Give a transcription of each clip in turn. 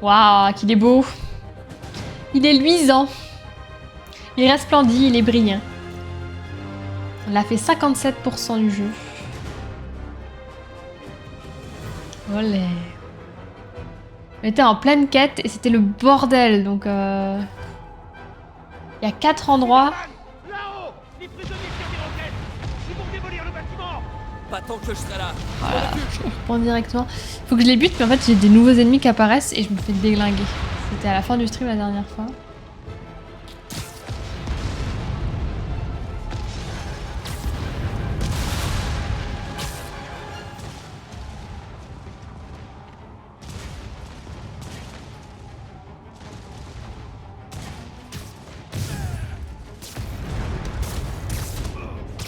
Waouh, qu'il est beau. Il est luisant. Il resplendit, il est brillant. On a fait 57% du jeu. Olé. On était en pleine quête et c'était le bordel, donc il y a 4 endroits. Là-haut, les prisonniers tirent des roquettes. Ils vont démolir le bâtiment. Pas tant que je serai là. Voilà, je reprends directement. Faut que je les bute, mais en fait j'ai des nouveaux ennemis qui apparaissent et je me fais déglinguer. C'était à la fin du stream la dernière fois.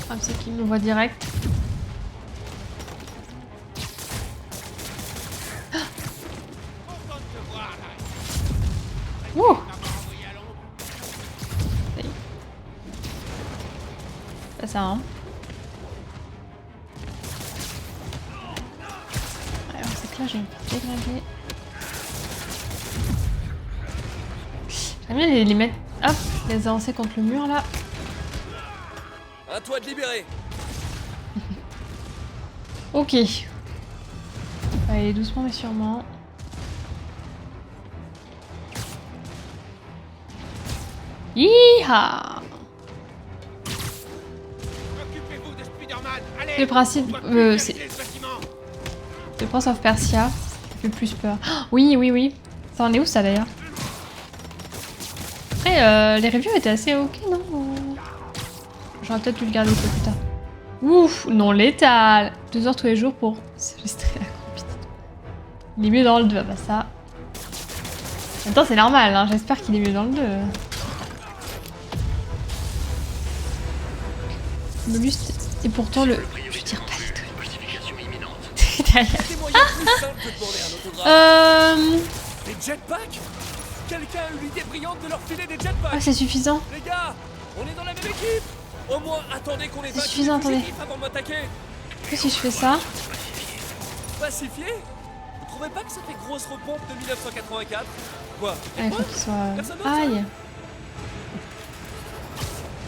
Ah, c'est qu'il me voit direct. Ouh. Pas ça, hein. Ouais, alors c'est que là, je vais me faire déglinguer. J'aime bien les mettre. Hop, les avancer contre le mur là. À toi de libérer. Ok. Allez, doucement mais sûrement. Yeeha! Occupez-vous de Spider-Man. Allez. Le principe, c'est le bâtiment. le Prince of Persia. Ça fait plus peur. Oh, oui, oui, oui. Ça en est où ça d'ailleurs? Après, les reviews étaient assez ok, non? J'aurais peut-être dû le garder plus tard. Ouf, non létal. 2 heures tous les jours pour se restreindre la compétition. Il est mieux dans le 2, bah ça. Attends, c'est normal, hein. J'espère qu'il est mieux dans le 2. Le buste est pourtant le... Je tire pas du tout. Derrière. Des moyens plus simples que de demander un autographe. Des jetpacks. Quelqu'un a eu l'idée brillante de leur filer des jetpacks. Ah, c'est suffisant. Les gars, on est dans la même équipe. Au moins, attendez qu'on les C'est suffisant, attendez. avant de m'attaquer. Qu'est-ce que si je fais ça? Pacifié? Vous trouvez pas que ça fait grosse repompe de 1984? Quoi? Ah, il faut qu'il soit... Personne d'autre, Aïe.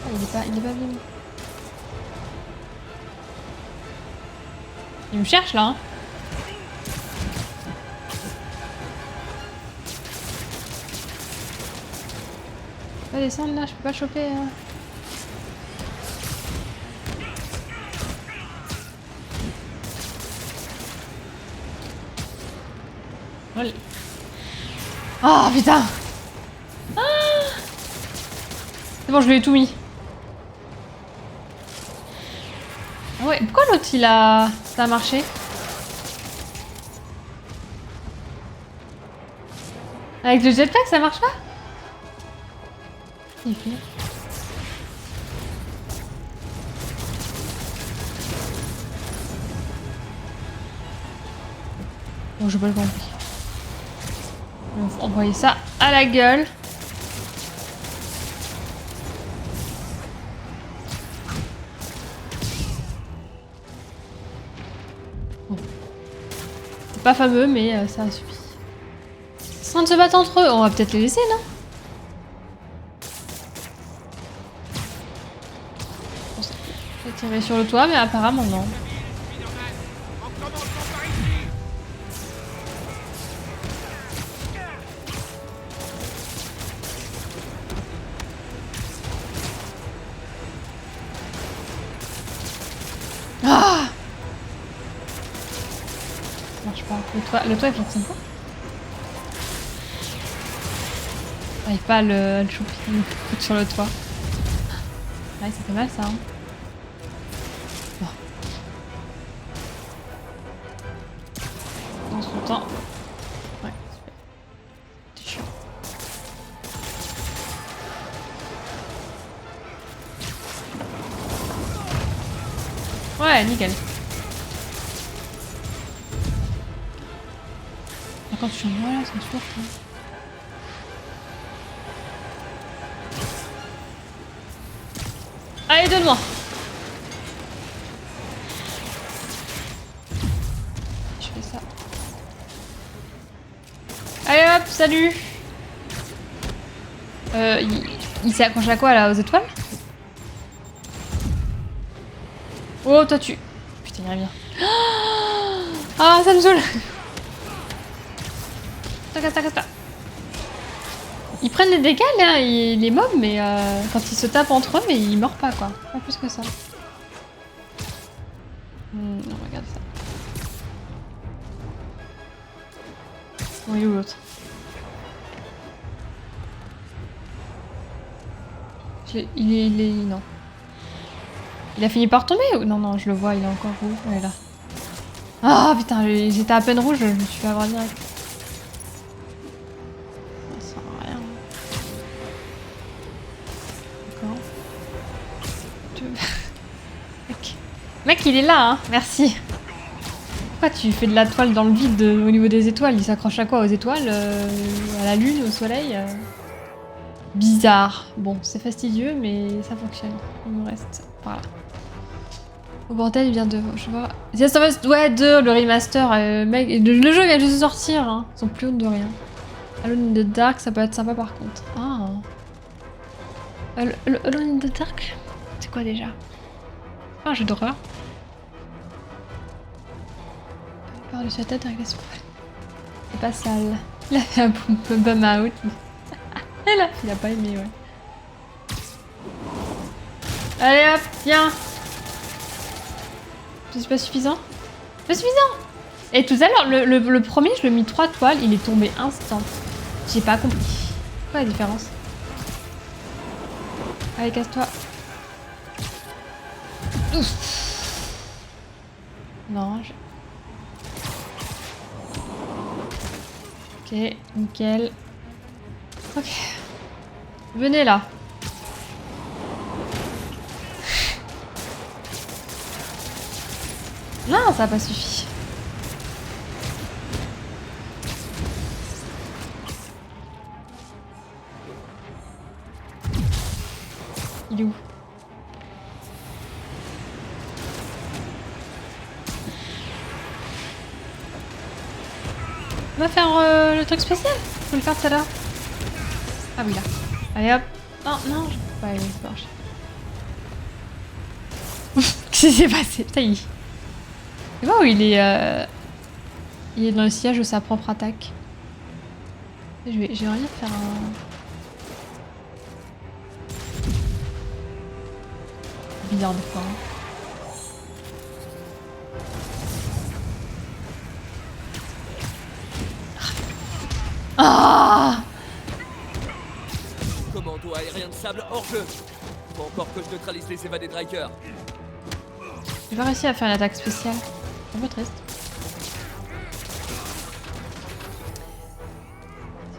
Ah, il est pas bien. Il me cherche là, hein. Je peux pas descendre là, je peux pas le choper. Allez. Oh putain! Ah, c'est bon, je lui ai tout mis. Ah ouais, pourquoi l'autre il a... Ça a marché? Avec le jetpack ça marche pas? Il fait. Bon, j'ai pas le compris. On va envoyer ça à la gueule. Bon. C'est pas fameux, mais ça suffit. Ils sont en train de se battre entre eux. On va peut-être les laisser, non? Je vais tirer sur le toit, mais apparemment non. En commençant par ici. Ah! Ça marche pas. Le toit il fonctionne pas. J'arrive pas à le choper. Il me fout sur le toit. Ouais, ça fait mal ça. Hein. Bon. Dans son temps. Ouais, super. C'est chiant. Ouais, nickel. Ah, quand tu changes, voilà, c'est sûr. Allez, donne-moi. fais ça. Allez hop, salut. Il s'est accroché à quoi là, aux étoiles? Oh, toi tu... Putain, il revient. Ah, ça me saoule. Tac. Ils prennent les dégâts là, les mobs, mais quand ils se tapent entre eux, mais ils meurent pas quoi. Pas plus que ça. Non, regarde ça. Bon, il est où l'autre? Il est... Non. Il a fini par tomber ou... Non, je le vois, il est encore où? Il est là. Ah putain, j'étais à peine rouge, je me suis fait avoir direct. Ça sert à rien. D'accord. Mec, il est là, hein. Merci. Pourquoi tu fais de la toile dans le vide au niveau des étoiles? Il s'accroche à quoi? Aux étoiles? À la lune? Au soleil? Bizarre. Bon, c'est fastidieux, mais ça fonctionne. Il nous reste... Voilà. Au bordel, il vient de... Je vois... The Last of Us, ouais, 2, le remaster. Mec, le jeu vient juste de sortir. Hein. Ils sont plus hauts de rien. Alone in the Dark, ça peut être sympa par contre. Ah. Alone in the Dark? C'est quoi déjà? Ah, un jeu d'horreur. Par-dessus la tête avec la souffle. C'est pas sale. Il a fait un bum out. Il a pas aimé, ouais. Allez hop, viens. C'est pas suffisant? Pas suffisant! Et tout à l'heure, le premier, je lui ai mis 3 toiles, il est tombé instant. J'ai pas compris. Quoi la différence? Allez, casse-toi. Non, je... Ok, nickel. Ok. Venez là. Non, ça n'a pas suffi. Il est où? On va faire le truc spécial. Faut le faire tout à l'heure. Ah oui là. Allez hop. Non, je peux pas aller se marcher. Qu'est-ce qui s'est passé? Putain, il... Tu vois où il est dans le sillage de sa propre attaque. J'aimerais bien faire un... Bizarre de fois. Ah! Commando aérien de sable hors jeu. Faut encore que je neutralise les évadés de Riker. J'ai pas réussi à faire l'attaque spéciale. C'est un peu triste.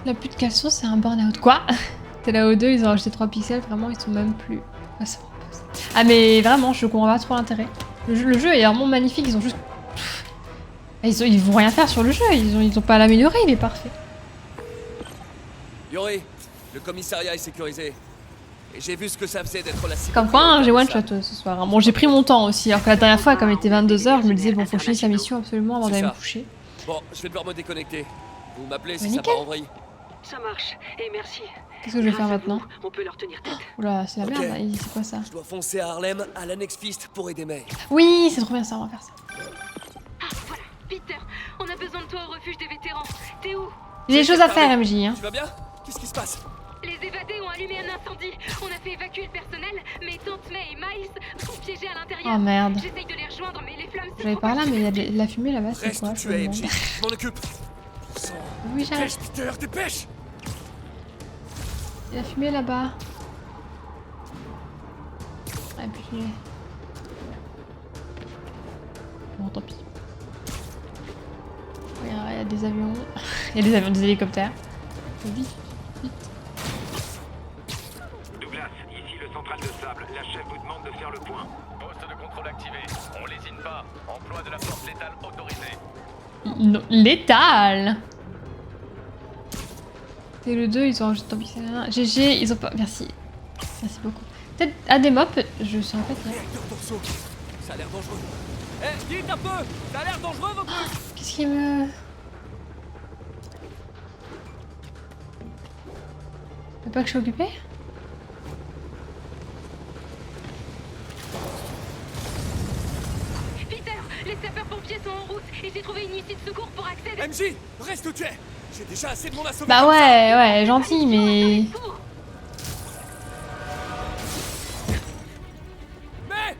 La plus de caleçon, c'est un burn-out. Quoi? T'es là au 2, ils ont rajouté 3 pixels, vraiment, ils sont même plus... Ah mais vraiment, je comprends pas trop l'intérêt. Le jeu est vraiment magnifique, ils ont juste... Ils vont rien faire sur le jeu, ils ont pas à l'améliorer, il est parfait. Yuri, le commissariat est sécurisé. Et j'ai vu ce que ça faisait d'être la cible. Comme quoi, hein, j'ai one-shot ce soir. Hein. Bon, j'ai pris mon temps aussi, alors que la dernière fois, comme il était 22h, je me disais, bon, faut finir sa mission absolument avant d'aller me coucher. Bon, je vais devoir me déconnecter. Vous m'appelez si nickel. ça part en vrille. Ça marche, et merci. Qu'est-ce que je vais faire maintenant? On peut leur tenir tête. Oula, c'est la merde, Ok. c'est quoi ça? Je dois foncer à Harlem, à l'Annex Fist, pour aider May. Oui, c'est trop bien ça, on va faire ça. Ah, voilà. Peter, on a besoin de toi au refuge des vétérans. T'es où? J'ai des choses à faire, MJ. Hein. Tu vas bien? Qu'est-ce qui se passe? Les évadés ont allumé un incendie. On a fait évacuer le personnel, mais Tante May et Miles sont piégés à l'intérieur. Oh merde. J'essaye de les rejoindre, mais les flammes se J'avais par là, mais il y a de la fumée là-bas, c'est Reste quoi? où tu es, MJ. Je m'en occupe. Oui, j'arrive. Dépêche, Peter, dépêche! Il y a la fumée là-bas. Et puis... Bon, tant pis. Regarde, il y a des avions. Il y a des avions, des hélicoptères. Vite, vite. Douglas, ici le central de sable. La chef vous demande de faire le point. Poste de contrôle activé. On lésine pas. Emploi de la force létale autorisée. Non, létal. C'est le 2, ils ont rajouté un pixel. GG, ils ont pas... Merci. Merci beaucoup. Peut-être à des mobs, je suis en fait... Là. Réacteur torso. Ça a l'air dangereux. Eh, vite un peu! Ça a l'air dangereux, vos trucs! Qu'est-ce qui me... T'as pas que je suis occupée? Peter, les sapeurs-pompiers sont en route et j'ai trouvé une issue de secours pour accéder. MJ, reste où tu es. J'ai déjà assez de monde à sauver. Bah comme ça. ouais, gentil, mais... Cours. Mais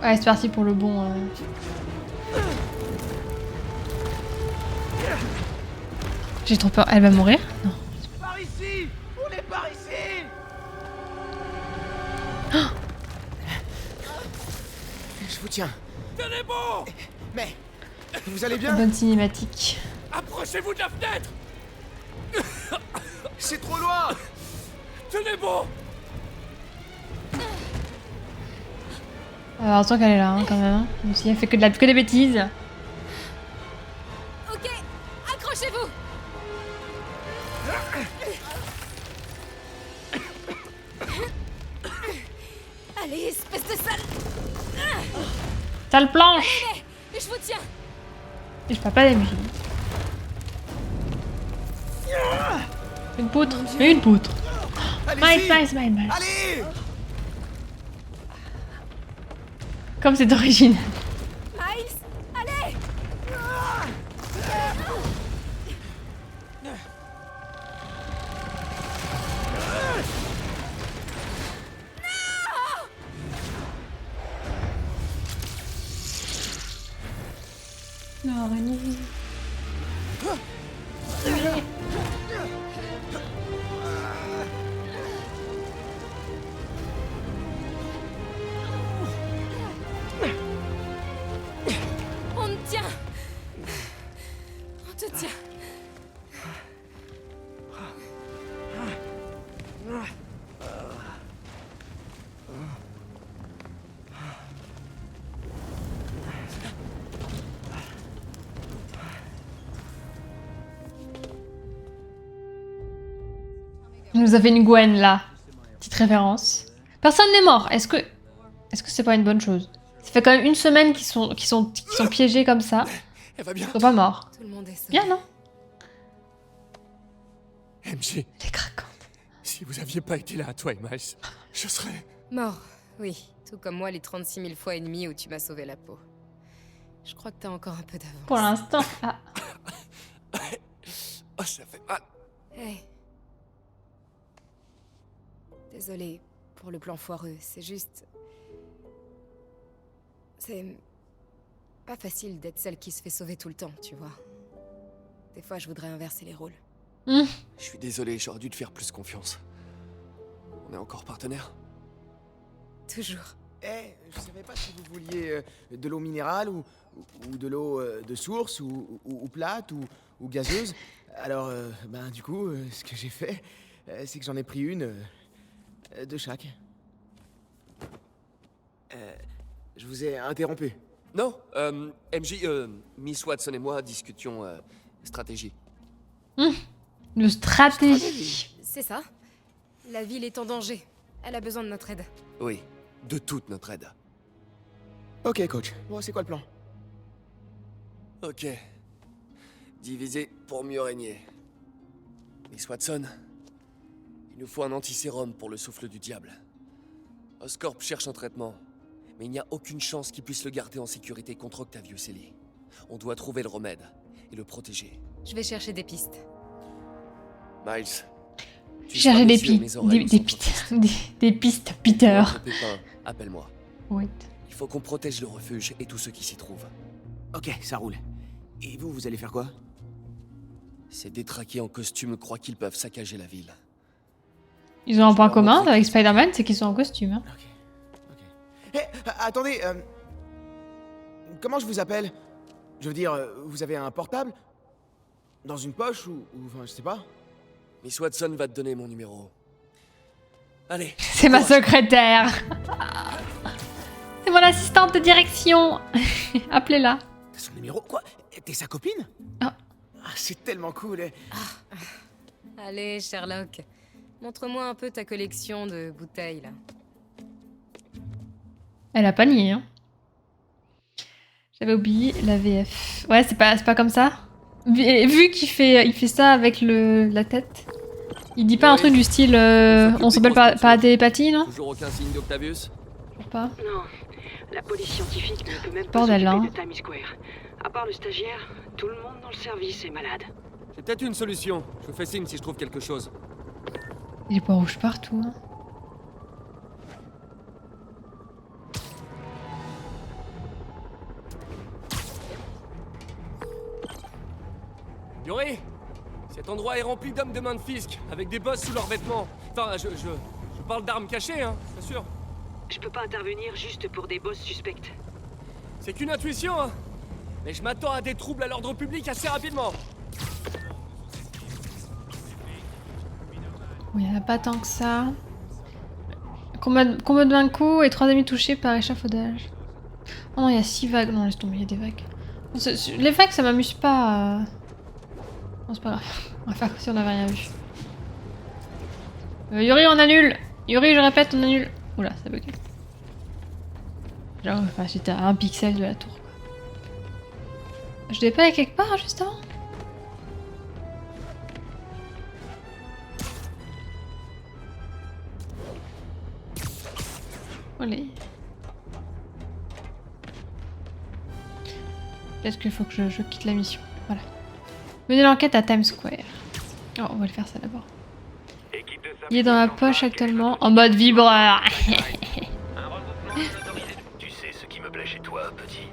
Ouais, c'est parti pour le bon... J'ai trop peur. Elle va mourir? Non. Par ici! On est par ici! Je vous tiens. tenez bon. Mais vous allez La bien? bonne cinématique. Approchez-vous de la fenêtre. C'est trop loin. Tenez bon. Heureusement qu'elle est là, hein, quand même. Hein. Même si elle fait que des bêtises. Ok, accrochez-vous. Allez, espèce de sale. Sale planche! Je vous tiens. Et je parle pas d'MJ. Une poutre. Une poutre. Allez-y. Nice. Allez. Comme c'est original. Miles, allez. L'araignée. On te tient. On te tient. Il nous a fait une Gwen là. Petite référence. Personne n'est mort. Est-ce que c'est pas une bonne chose? Ça fait quand même une semaine qu'ils sont piégés comme ça. Elle va bien. Ils sont pas morts. Tout le monde est sauvé. Bien, non? MJ, Les craquants. si vous aviez pas été là, toi et Miles, je serais... Mort, oui. Tout comme moi les 36 000 fois et demi où tu m'as sauvé la peau. Je crois que t'as encore un peu d'avance. Pour l'instant. Ah. Oh, ça fait mal. Hey. Désolée pour le plan foireux, c'est juste... C'est... pas facile d'être celle qui se fait sauver tout le temps, tu vois. Des fois, je voudrais inverser les rôles. Je suis désolé, j'aurais dû te faire plus confiance. On est encore partenaires? Toujours. Eh, je savais pas si vous vouliez de l'eau minérale ou de l'eau de source ou plate ou gazeuse. Alors, ben du coup, ce que j'ai fait, c'est que j'en ai pris une de chaque. Je vous ai interrompu. Non, MJ, Miss Watson et moi discutions stratégie. De stratégie. C'est ça. La ville est en danger. Elle a besoin de notre aide. Oui, de toute notre aide. Ok, coach. Bon, c'est quoi le plan? Ok. Diviser pour mieux régner. Miss Watson, il nous faut un antisérum pour le souffle du diable. Oscorp cherche un traitement, mais il n'y a aucune chance qu'il puisse le garder en sécurité contre Octavius Ellie. On doit trouver le remède et le protéger. Je vais chercher des pistes. Miles, tu Chercher seras des mes yeux et mes oreilles sont propices. des pistes, Peter. Pour Pépin, appelle-moi. Wait. Il faut qu'on protège le refuge et tous ceux qui s'y trouvent. Ok, ça roule. Et vous allez faire quoi? Ces détraqués en costume croient qu'ils peuvent saccager la ville. Ils ont un point commun avec Spider-Man, c'est qu'ils sont en costume. Hein. Ok. Eh, attendez, comment je vous appelle? Je veux dire, vous avez un portable? Dans une poche ou enfin, je sais pas. Miss Watson va te donner mon numéro. Allez. C'est ma secrétaire. C'est mon assistante de direction. Appelez-la. T'as son numéro? Quoi? T'es sa copine? Ah. Ah, c'est tellement cool. Eh. Allez, Sherlock. Montre-moi un peu ta collection de bouteilles, là. Elle a pas nié, hein. J'avais oublié la VF. Ouais, c'est pas comme ça. Vu qu'il fait ça avec la tête. Il dit pas un truc du style on s'appelle par la télépathie, non? Toujours aucun signe d'Octavius? Toujours pas. Non, la police scientifique ne peut même pas Bordel, s'occuper hein. de Times Square. À part le stagiaire, tout le monde dans le service est malade. J'ai peut-être une solution. Je vous fais signe si je trouve quelque chose. Il est pas rouge partout. Hein. Yuri, cet endroit est rempli d'hommes de main de fisc, avec des boss sous leurs vêtements. Enfin, je parle d'armes cachées, hein, bien sûr. Je peux pas intervenir juste pour des boss suspects. C'est qu'une intuition, hein. Mais je m'attends à des troubles à l'ordre public assez rapidement. Oui, il n'y en a pas tant que ça. Combat de 20 coups et 3 amis touchés par échafaudage. Oh non, il y a 6 vagues. Non, laisse tomber, il y a des vagues. Les vagues, ça m'amuse pas. Non, c'est pas grave. On va faire comme si on n'avait rien vu. Yuri, on annule. Yuri, je répète, on annule. Oula, ça bug. Genre, enfin, j'étais à 1 pixel de la tour. Je devais pas aller quelque part juste avant? Allez. Peut-être qu'il faut que je quitte la mission. Voilà. Menez l'enquête à Times Square. Oh, on va le faire ça d'abord. Il est dans ma poche actuellement, en mode vibreur. Tu sais ce qui me plaît chez toi, petit.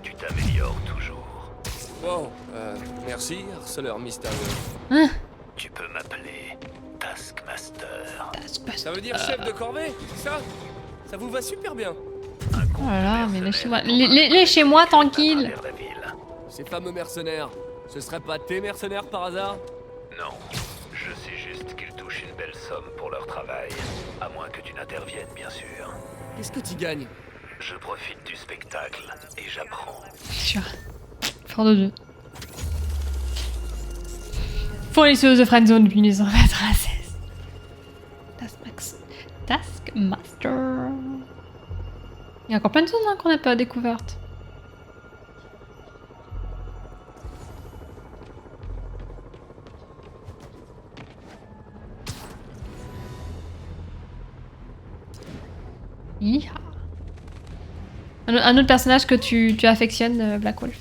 Tu t'améliores toujours. Wow, merci, harceleur mystérieux. Hein? Tu peux m'appeler Taskmaster. Ça veut dire chef de corvée, c'est ça? Ça vous va super bien. Oh là là, mais laissez-moi. Laissez-moi tranquille. Ces fameux mercenaires, ce seraient pas tes mercenaires par hasard? Non, je sais juste qu'ils touchent une belle somme pour leur travail. À moins que tu n'interviennes, bien sûr. Qu'est-ce que tu gagnes? Je profite du spectacle et j'apprends. Sûr. Fort de deux. Fournisseuse de friendzone depuis 1996. Taskmaster. Il y a encore plein de zones hein, qu'on n'a pas découvertes. Yeeha. Un autre personnage que tu affectionnes, Black Wolf.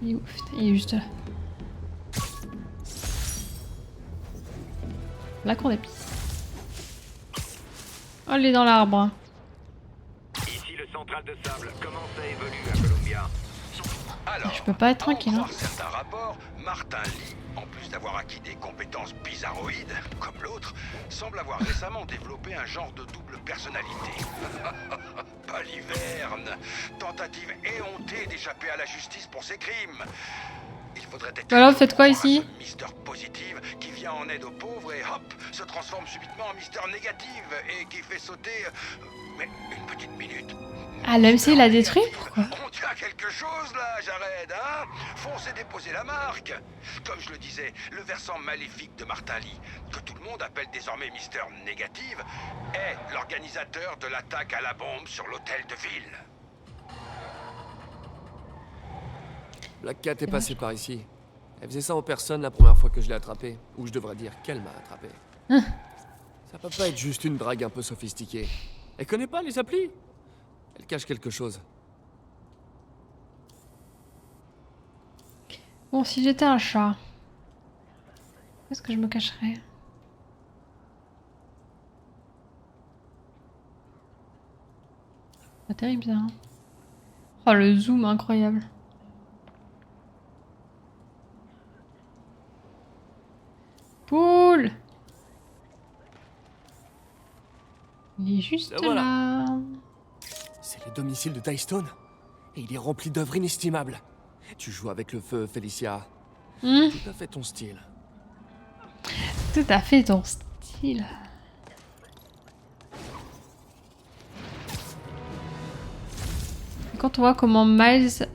Il est ouf, il est juste là. La cour d'épices. Oh, il est dans l'arbre. Ici le central de sable. Comment ça évolue à Columbia? Alors, Je peux pas être tranquille. À en Hein. croire certains rapports, Martin Lee, en plus d'avoir acquis des compétences bizarroïdes, comme l'autre, semble avoir récemment développé un genre de double personnalité. Baliverne, tentative éhontée d'échapper à la justice pour ses crimes. Il faudrait être Alors, vous faites quoi ici? Mister Positive qui vient en aide aux pauvres et hop, se transforme subitement en Mister Négative et qui fait sauter... mais une petite minute. Ah, l'MC l'a détruit? Pourquoi? On tient quelque chose là, Jared, hein? Foncez déposer la marque. Comme je le disais, le versant maléfique de Martin Lee, que tout le monde appelle désormais Mister Négative, est l'organisateur de l'attaque à la bombe sur l'hôtel de ville. Black Cat est passée par ici. Elle faisait ça en personne la première fois que je l'ai attrapée. Ou je devrais dire qu'elle m'a attrapé. Ça peut pas être juste une drague un peu sophistiquée. Elle connaît pas les applis? Elle cache quelque chose. Bon, si j'étais un chat, où est-ce que je me cacherais? Pas terrible ça. Hein. Oh, le zoom incroyable. Poule! Il est juste Voilà. là. C'est le domicile de Tystone. Et il est rempli d'œuvres inestimables. Tu joues avec le feu, Felicia. Tout à fait ton style. Tout à fait ton style. Et quand on voit comment Miles... C'est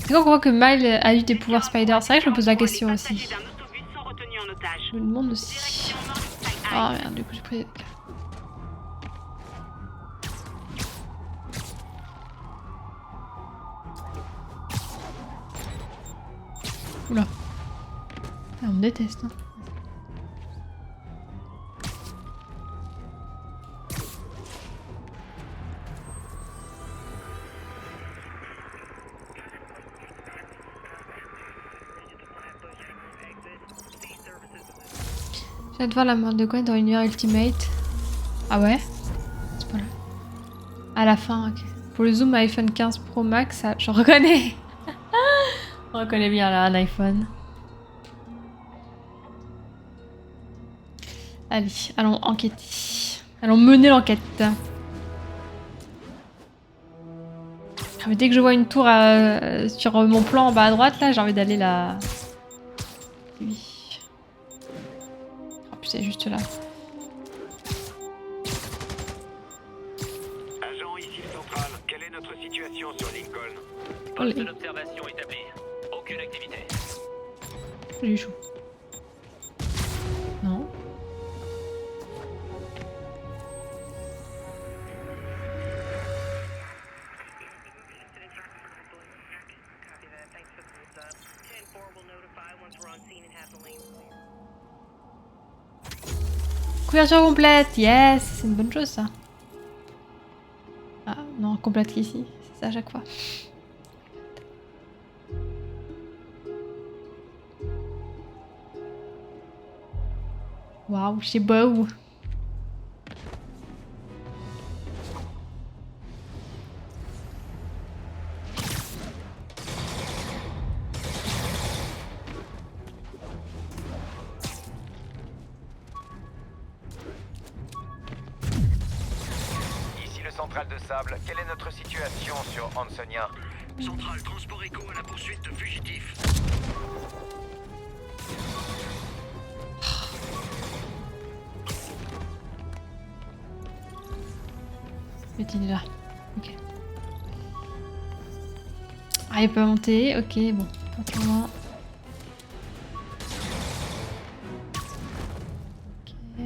quand on voit que Miles a eu des pouvoirs Spider, c'est vrai que je me pose la question aussi. Je me demande aussi... Oh merde, du coup j'ai pris... Oula. Ah, on me déteste. Hein. Je viens de voir la mort de Gwen dans Univers Ultimate. Ah ouais? C'est pas là. À la fin, ok. Pour le zoom iPhone 15 Pro Max, ça, je reconnais. On reconnaît bien là un iPhone. Allez, allons enquêter. Allons mener l'enquête. Ah, mais dès que je vois une tour sur mon plan en bas à droite, là, j'ai envie d'aller là. Oui. Oh, puis c'est juste là. Agent, ici le central. Quelle est notre situation sur Lincoln? Olé. Poste d'observation établi. Aucune activité. J'ai chaud. Non. Couverture complète, yes, c'est une bonne chose ça. Ah non, complète qu'ici, c'est ça à chaque fois. Waouh, c'est beau. Ici le central de sable. Quelle est notre situation sur Ansonia? Central, transport écho à la poursuite de fugitifs. Mais il est là. Ok. Ah, il peut monter. Ok, bon. Pas trop loin. Ok.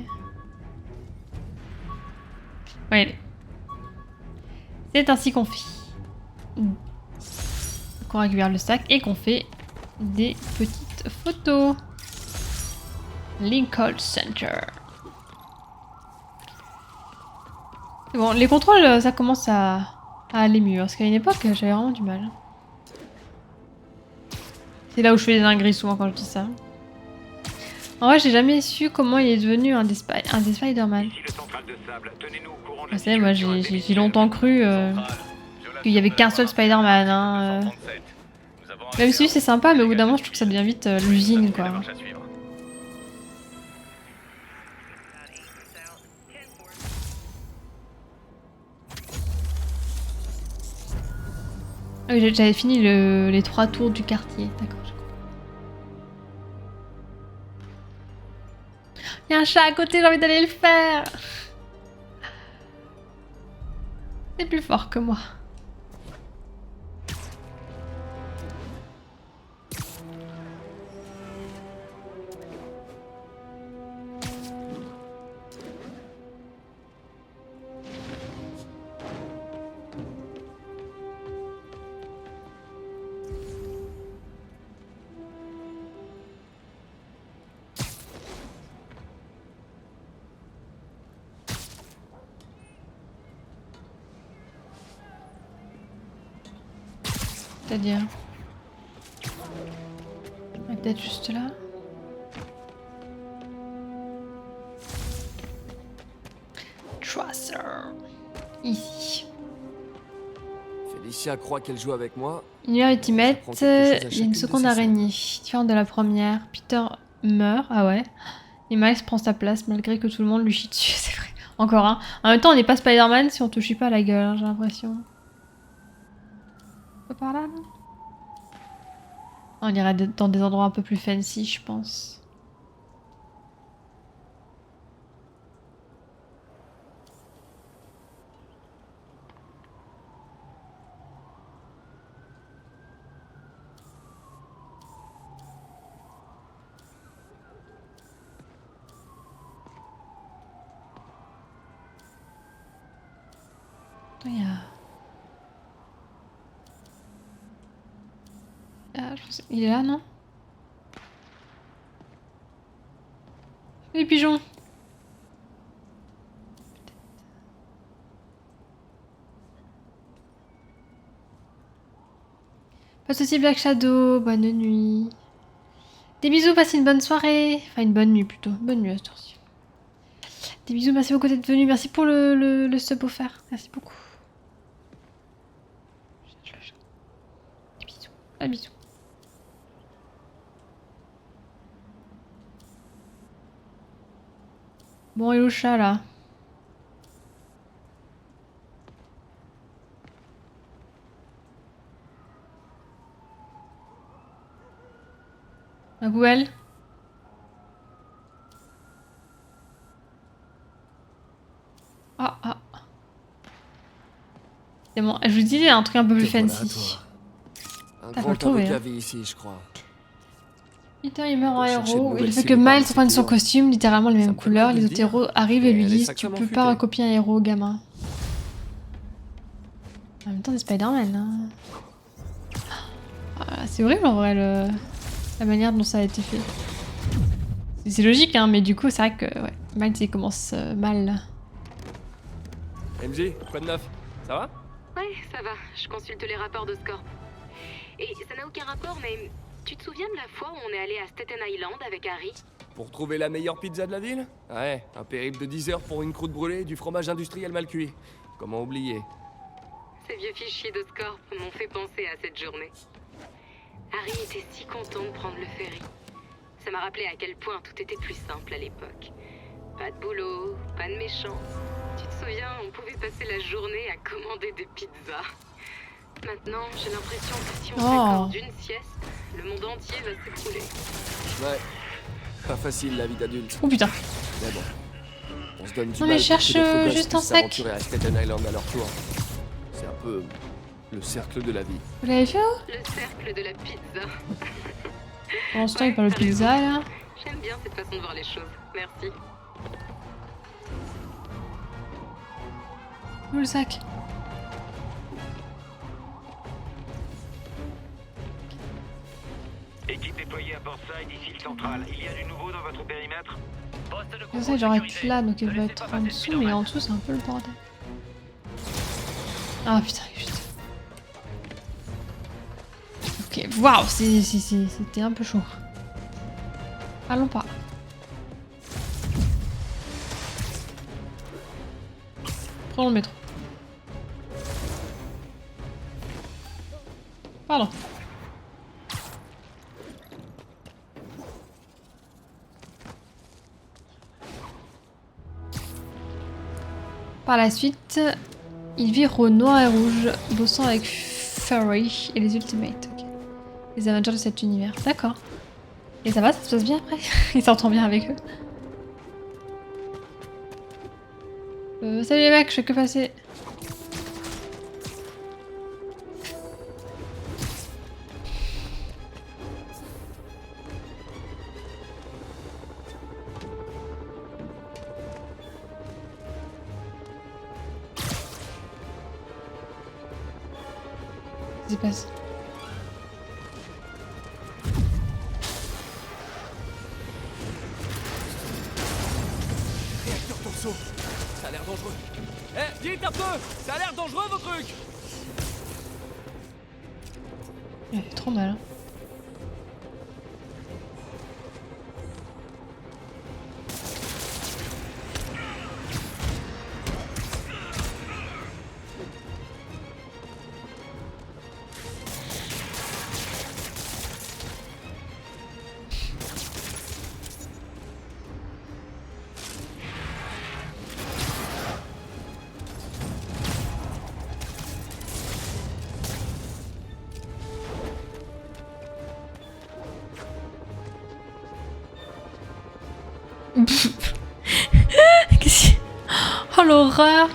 Ouais. C'est ainsi qu'on fait. Qu'on récupère le sac et qu'on fait des petites photos. Lincoln Center. Bon, les contrôles, ça commence à aller mieux. Parce qu'à une époque, j'avais vraiment du mal. C'est là où je fais des dingueries souvent quand je dis ça. En vrai, j'ai jamais su comment il est devenu un des Spider-Man. Ici le central de sable. Tenez-nous au courant de Vous la savez, moi, situation j'ai longtemps cru qu'il y avait qu'un seul Spider-Man. Hein, Même si c'est sympa, mais au bout d'un moment, je trouve que ça devient vite l'usine, quoi. Ah oui, j'avais fini les 3 tours du quartier. D'accord, je comprends. Il y a un chat à côté, j'ai envie d'aller le faire. C'est plus fort que moi. C'est-à-dire... Peut-être juste là. Tracer. Ici. Felicia croit qu'elle joue avec moi. Univers Ultimate, Ça prend quelque chose à il y a une chacune de seconde ces araignée. Différente de la première. Peter meurt, ah ouais. Et Miles prend sa place malgré que tout le monde lui chie dessus, c'est vrai. Encore un. En même temps, on n'est pas Spider-Man si on te chie pas à la gueule, hein, j'ai l'impression. Pas par là, non? On irait dans des endroits un peu plus fancy, je pense. Attends, il y a... Ah, je pense... Il est là, non? pigeon. Pas de soucis Black Shadow, bonne nuit. Des bisous, passez une bonne soirée. Enfin une bonne nuit plutôt, bonne nuit à cette heure-ci. Des bisous, merci beaucoup d'être venu, merci pour le sub offert, merci beaucoup. Des bisous, un bisou. Bon, et le chat là? La poubelle? Ah ah. C'est bon, je vous dis un truc un peu plus fancy. Un T'as grand retrouvé, avocat hein. vit ici, je crois. Peter il meurt en On peut chercher de héros, nouvelles il fait que cibles parmi Miles ses reprenne son clients. costume, littéralement les Ça mêmes me fait couleurs, mal de les le autres dire, héros arrivent et mais lui elle est disent tu sacrément peux futée. pas recopier un héros gamin. En même temps des Spider-Man hein. Ah, c'est horrible en vrai la manière dont ça a été fait. C'est logique hein, mais du coup c'est vrai que ouais, Miles il commence mal là. MJ, quoi de neuf? Ça va? Ouais, ça va. Je consulte les rapports de Scorp. Et ça n'a aucun rapport, mais tu te souviens de la fois où on est allé à Staten Island avec Harry? Pour trouver la meilleure pizza de la ville? Ouais, un périple de 10 heures pour une croûte brûlée et du fromage industriel mal cuit. Comment oublier? Ces vieux fichiers de Scorp m'ont fait penser à cette journée. Harry était si content de prendre le ferry. Ça m'a rappelé à quel point tout était plus simple à l'époque. Pas de boulot, pas de méchants. Tu te souviens, on pouvait passer la journée à commander des pizzas. Maintenant, j'ai l'impression que si on s'accorde une sieste, le monde entier va s'écrouler. Ouais, pas facile la vie d'adulte. Oh putain. Mais bon, on se donne du Non, mal mais cherche, pour que d'autres gosses juste un puissent sac. s'aventurer à Staten Island à leur tour. C'est un peu le cercle de la vie. Vous l'avez fait oh? Le cercle de la pizza. Pendant ce temps il parle de pizza là. J'aime bien cette façon de voir les choses. Merci. Où le sac? Équipe déployée à Portside, ici le central. Il y a du nouveau dans votre périmètre? Poste de Le contrôle sac genre être sécurisé. là donc il Ne doit laissez être pas en passer dessous le mais pilote. en dessous c'est un peu le bordel. Ah putain juste. Ok, waouh, c'était un peu chaud. Allons pas. Prenons le métro. Pardon. Par la suite, ils virent au noir et rouge, bossant avec Fury et les Ultimates. Ok. Les Avengers de cet univers. D'accord. Et ça va, ça se passe bien après? Il s'entend bien avec eux. Salut les mecs, je fais que passer. Qu'est-ce qui se passe? Réacteur torso, ça a l'air dangereux. Eh, vite un peu! Ça a l'air dangereux vos trucs! Il a fait trop mal. Hein. Qu'est-ce que... Oh l'horreur!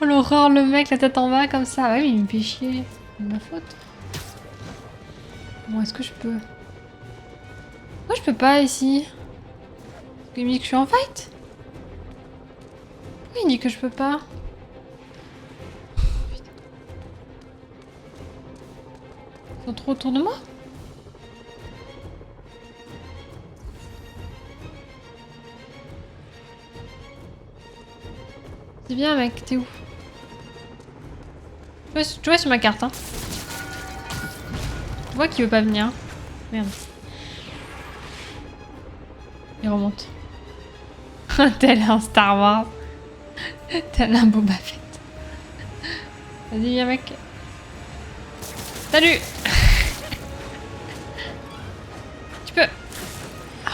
Oh l'horreur, le mec la tête en bas comme ça. Ouais mais il me fait chier. C'est de ma faute. Bon est-ce que je peux... Pourquoi je peux pas ici? Parce qu'il me dit que je suis en fight? Pourquoi il dit que je peux pas? Ils sont trop autour de moi? C'est bien mec, t'es où? Tu vois sur ma carte hein. Je vois qu'il veut pas venir. Merde. Il remonte. Tel un Star Wars. Tel un Boba Fett. Vas-y viens mec. Salut. Tu peux. Ah.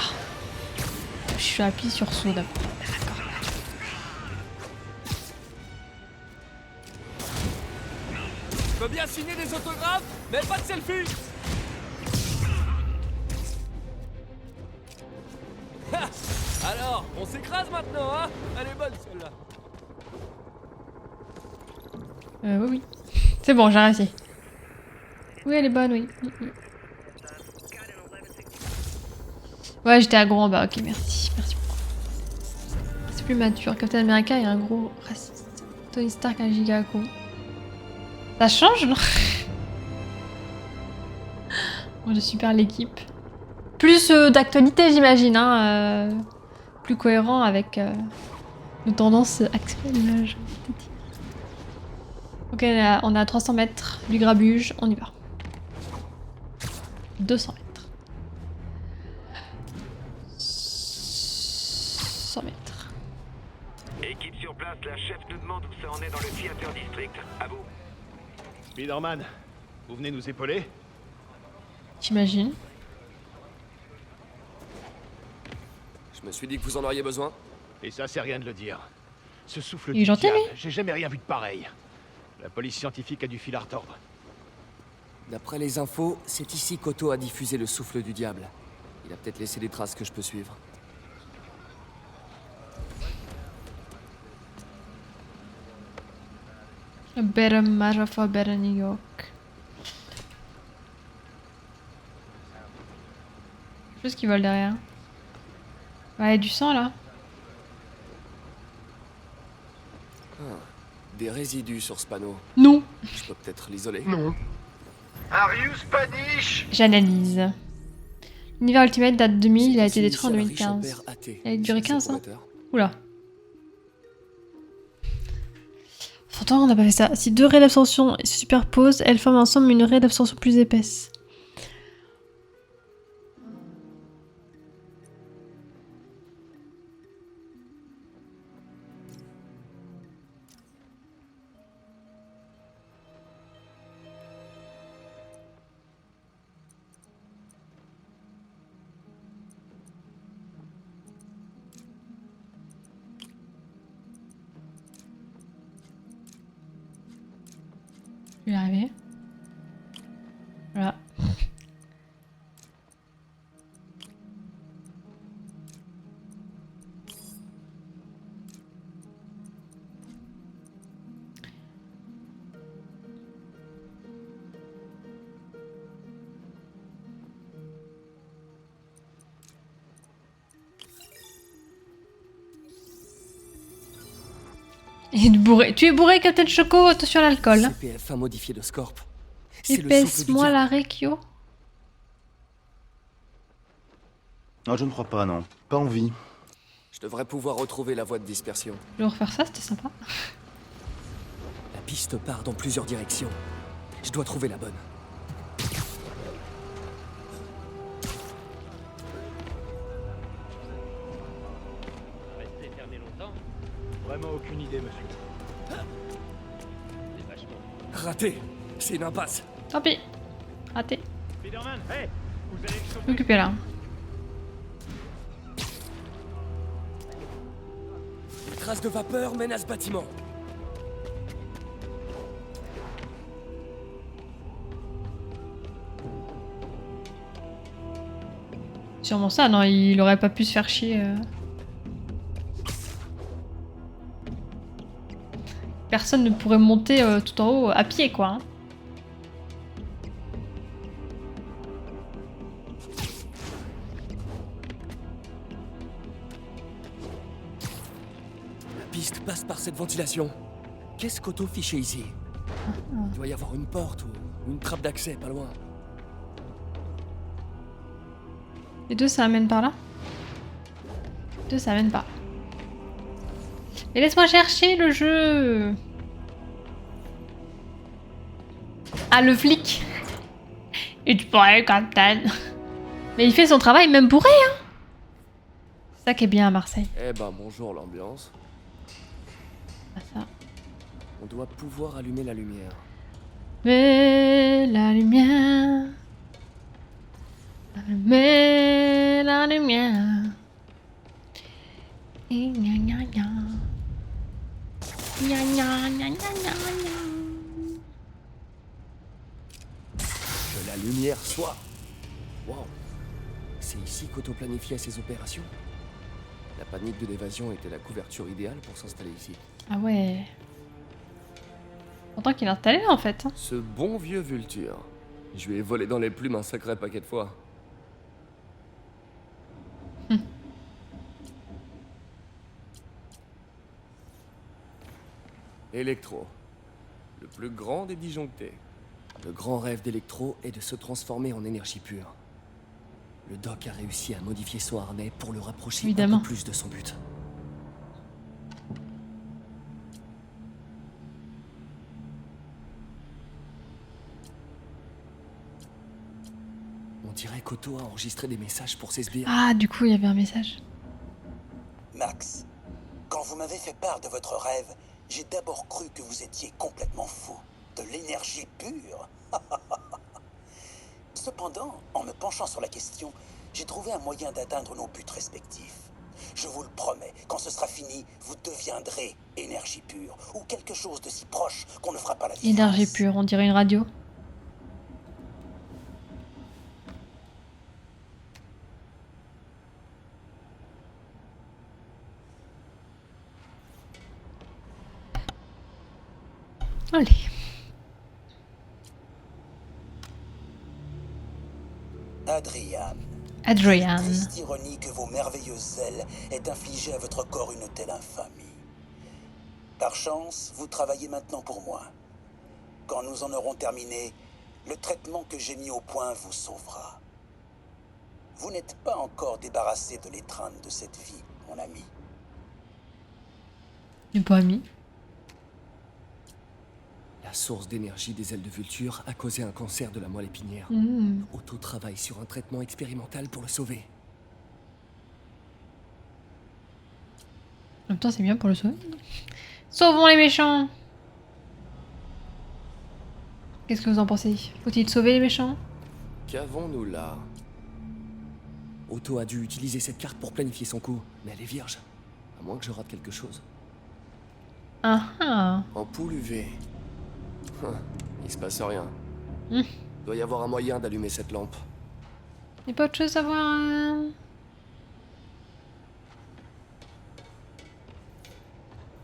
Je suis appuyé sur saut d'abord. D'accord. Je veux bien signer des autographes, mais pas de selfie. Alors, on s'écrase maintenant, hein? Elle est bonne celle-là. Oui. C'est bon, j'ai réussi. Oui, elle est bonne, oui. Ouais, j'étais aggro en bas. Ok, merci. Merci beaucoup. C'est plus mature. Captain America est un gros raciste. Tony Stark, un giga con. Ça change, non? Bon, je suis super l'équipe. Plus d'actualité, j'imagine, hein. Plus cohérent avec nos tendances actuelles, j'ai envie de dire. Ok, on est à 300 mètres du grabuge, on y va. 200 mètres. 100 mètres. Équipe sur place, la chef nous demande où ça en est dans le Theater District. À vous. Spider-Man, vous venez nous épauler? J'imagine. Je me suis dit que vous en auriez besoin. Et ça, c'est rien de le dire. Ce souffle Il est du gentil, diable, lui. j'ai jamais rien vu de pareil. La police scientifique a du fil à retordre. D'après les infos, c'est ici qu'Otto a diffusé le souffle du diable. Il a peut-être laissé des traces que je peux suivre. A better matter for a better New York. Je sais ce qu'ils veulent derrière. Ouais, il y a du sang là. Des résidus sur ce panneau. Non. Je peux peut-être l'isoler. Non. Arius Paniche. J'analyse. L'univers Ultimate date de 2000, il a été C'est détruit en initial riche 2015. père athée. Il a duré C'est 15 ans. prometteur. Oula. Pourtant, on n'a pas fait ça. Si deux raies d'absorption se superposent, elles forment ensemble une raie d'absorption plus épaisse. Je vais y arriver. Voilà. Il est bourré. Tu es bourré, Captain Choco, attention à l'alcool. CPF modifié de Scorp. C'est le souffle du Épaisse-moi diable. la Rekio. Non, je ne crois pas, non. Pas envie. Je devrais pouvoir retrouver la voie de dispersion. Je vais refaire ça, c'était sympa. La piste part dans plusieurs directions. Je dois trouver la bonne. Rester fermé longtemps? Vraiment aucune idée, monsieur. C'est vachement. Raté. C'est une impasse. Tant pis. Raté. Spider-Man, hey! Vous allez le choper? Occupé là. Trace de vapeur mène à ce bâtiment. Sûrement ça, non, il aurait pas pu se faire chier. Personne ne pourrait monter tout en haut à pied, quoi. Hein. La piste passe par cette ventilation. Qu'est-ce qu'Otto fichait ici? Il doit y avoir une porte ou une trappe d'accès pas loin. Les deux, ça amène par là. Les deux, ça amène par là. Mais laisse-moi chercher le jeu. Ah, le flic. Et tu pourrais, Captain. Mais il fait son travail même bourré, hein. C'est ça qui est bien à Marseille. Eh ben, bonjour l'ambiance. Ah, ça. On doit pouvoir allumer la lumière. Mais la lumière. Mais la lumière. Et gna gna gna. Gna gna gna gna gna gna. Que la lumière soit. Waouh. C'est ici qu'Otto planifiait ses opérations. La panique de l'évasion était la couverture idéale pour s'installer ici. Ah ouais. Pourtant qu'il est installé là en fait. Ce bon vieux Vulture. Je lui ai volé dans les plumes un sacré paquet de fois. Electro. Le plus grand des disjonctés. Le grand rêve d'Electro est de se transformer en énergie pure. Le Doc a réussi à modifier son harnais pour le rapprocher Évidemment. un peu plus de son but. On dirait qu'Otto a enregistré des messages pour ses sbires. Ah, du coup, il y avait un message. Max, quand vous m'avez fait part de votre rêve, j'ai d'abord cru que vous étiez complètement fou. De l'énergie pure. Cependant, en me penchant sur la question, j'ai trouvé un moyen d'atteindre nos buts respectifs. Je vous le promets, quand ce sera fini, vous deviendrez énergie pure, ou quelque chose de si proche qu'on ne fera pas la différence. Énergie pure, on dirait une radio. Allez. Adrian. Triste ironie que vos merveilleuses ailes aient infligé à votre corps une telle infamie. Par chance, vous travaillez maintenant pour moi. Quand nous en aurons terminé, le traitement que j'ai mis au point vous sauvera. Vous n'êtes pas encore débarrassé de l'étreinte de cette vie, mon ami. Du pas ami. La source d'énergie des ailes de Vulture a causé un cancer de la moelle épinière. Otto travaille sur un traitement expérimental pour le sauver. En même temps, c'est bien pour le sauver. Sauvons les méchants. Qu'est-ce que vous en pensez? Faut-il sauver les méchants? Qu'avons-nous là? Otto a dû utiliser cette carte pour planifier son coup, mais elle est vierge. À moins que je rate quelque chose. Ah ah. Ampoule UV. Il se passe rien. Hmm. Doit y avoir un moyen d'allumer cette lampe. Y'a pas autre chose à voir.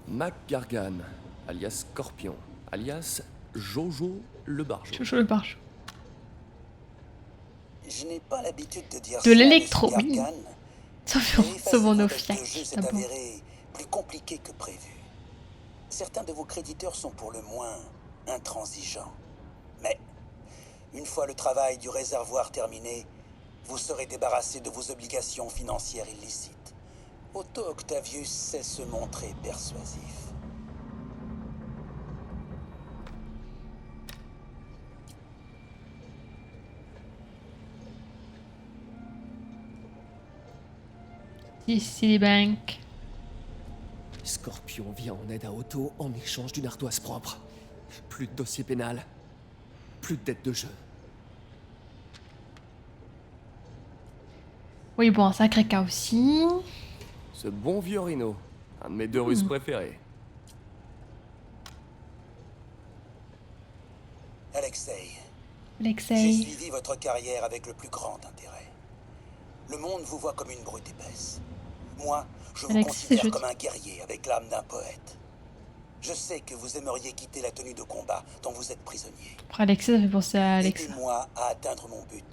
Mac Gargan, alias Scorpion, alias Jojo le Barjo. Jojo le Barjo. Je n'ai pas l'habitude de dire De ça à l'électro, Monsieur oui. Gargan, Sauvons nos le fiacs, jeu s'est d'abord. avéré plus compliqué que prévu. Certains de vos créditeurs sont pour le moins intransigeants. Mais une fois le travail du réservoir terminé, vous serez débarrassé de vos obligations financières illicites. Otto Octavius sait se montrer persuasif. Ici les banques. Scorpion vient en aide à Otto en échange d'une ardoise propre. Plus de dossier pénal, plus de dette de jeu. Oui, bon, un sacré cas aussi. Ce bon vieux Rhino, un de mes deux Russes préférés. Alexei, j'ai Alexei. suivi votre carrière avec le plus grand intérêt. Le monde vous voit comme une brute épaisse. Moi, je vous Alexei, considère je- comme un guerrier avec l'âme d'un poète. Je sais que vous aimeriez quitter la tenue de combat dont vous êtes prisonnier. Pour Alexei, ça fait penser à Alexa. Aidez-moi à atteindre mon but,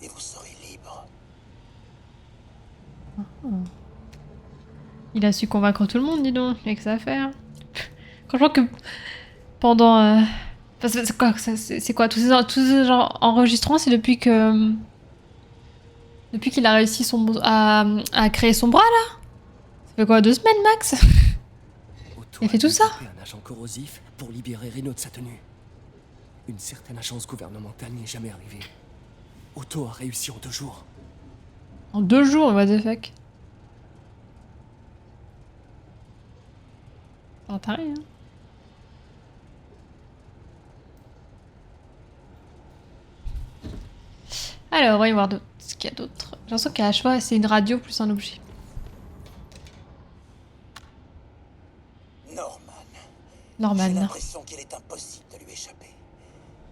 et vous serez libre. Il a su convaincre tout le monde, dis donc. Il y a que ça à faire. Franchement que pendant... enfin, c'est quoi tous ces genre enregistrements, c'est depuis que... Depuis qu'il a réussi à créer son bras, là? Ça fait quoi, 2 semaines, max? Il fait tout ça? Un agent corrosif pour libérer Reno de sa tenue. Une certaine agence gouvernementale n'y est jamais arrivée. Otto a réussi en 2 jours. En 2 jours, what the fuck? C'est un taré, hein. Alors, voyons voir ce qu'il y a d'autre. J'ai l'impression qu'à chaque fois, c'est une radio plus un objet. Norman. J'ai l'impression qu'il est impossible de lui échapper.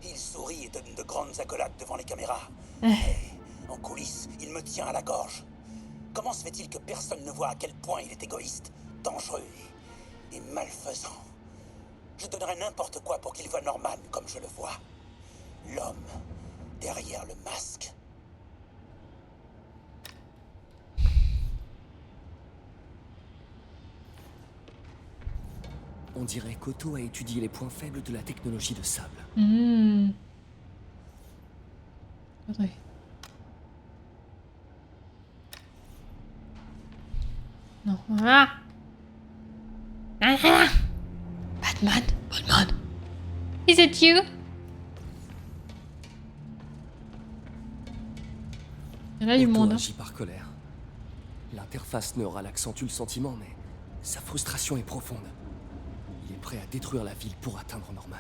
Il sourit et donne de grandes accolades devant les caméras. Mais en coulisses, il me tient à la gorge. Comment se fait-il que personne ne voit à quel point il est égoïste, dangereux et malfaisant? Je donnerais n'importe quoi pour qu'il voie Norman comme je le vois. L'homme derrière le masque. On dirait qu'Otto a étudié les points faibles de la technologie de sable. Faudrait. Non. Ah. Ah. Batman. Batman. Is it you? Il y en a du monde. Otto agit par colère. L'interface neurale accentue le sentiment, mais sa frustration est profonde. Il est prêt à détruire la ville pour atteindre Norman.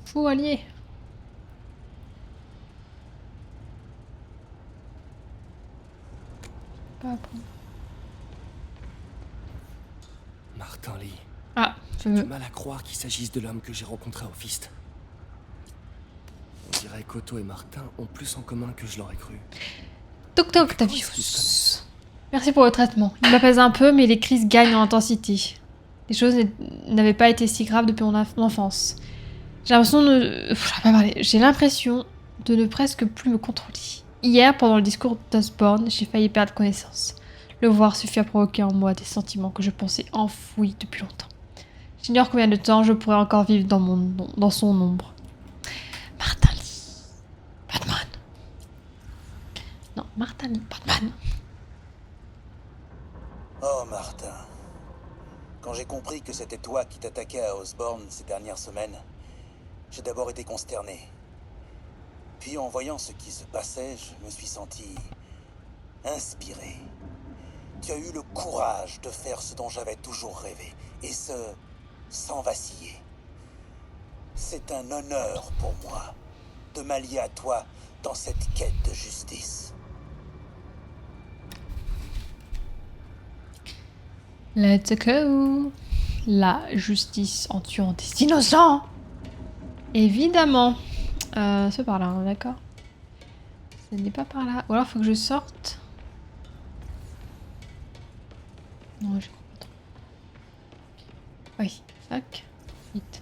Fou allié. Pas apprendre. Martin Lee. Ah, j'ai du mal à croire qu'il s'agisse de l'homme que j'ai rencontré au Fist. On dirait qu'Otto et Martin ont plus en commun que je l'aurais cru. Docteur Octavius. Merci pour le traitement. Il m'apaise un peu, mais les crises gagnent en intensité. Les choses n'avaient pas été si graves depuis mon enfance. J'ai l'impression de... J'ai l'impression de ne presque plus me contrôler. Hier, pendant le discours d'Osborn, j'ai failli perdre connaissance. Le voir suffit à provoquer en moi des sentiments que je pensais enfouis depuis longtemps. J'ignore combien de temps je pourrais encore vivre dans son ombre. Martin Lee. Batman. Non, Martin Lee. Batman. Oh, Martin. Quand j'ai compris que c'était toi qui t'attaquais à Osborn ces dernières semaines, j'ai d'abord été consterné. Puis en voyant ce qui se passait, je me suis senti inspiré. Tu as eu le courage de faire ce dont j'avais toujours rêvé, et ce, sans vaciller. C'est un honneur pour moi de m'allier à toi dans cette quête de justice. Let's go. La justice en tuant des innocents. Évidemment. C'est par là, hein, d'accord. Ce n'est pas par là. Ou alors faut que je sorte. Non, je comprends pas trop. Oui, tac. Vite.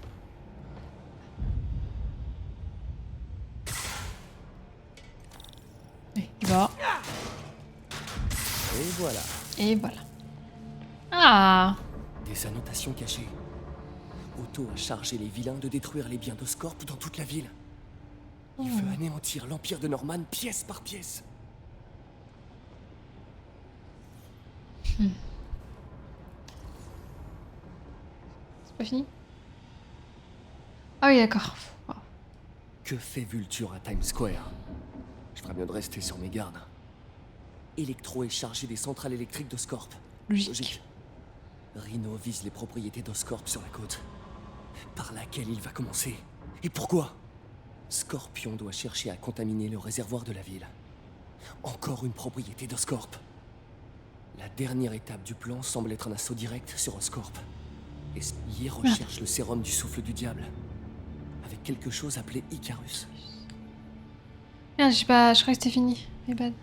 Et là. Et voilà. Et voilà. Ah! Des annotations cachées. Otto a chargé les vilains de détruire les biens d'Oscorp dans toute la ville. Il veut anéantir l'empire de Norman pièce par pièce. C'est pas fini? Ah oui, d'accord. Wow. Que fait Vulture à Times Square? Je ferais bien de rester sur mes gardes. Electro est chargé des centrales électriques d'Oscorp. Logique. Rhino vise les propriétés d'Oscorp sur la côte. Par laquelle il va commencer? Et pourquoi? Scorpion doit chercher à contaminer le réservoir de la ville. Encore une propriété d'Oscorp. La dernière étape du plan semble être un assaut direct sur Oscorp. Et Spillier recherche le sérum du souffle du diable. Avec quelque chose appelé Icarus. Merde, je crois que c'était fini. Mais bad.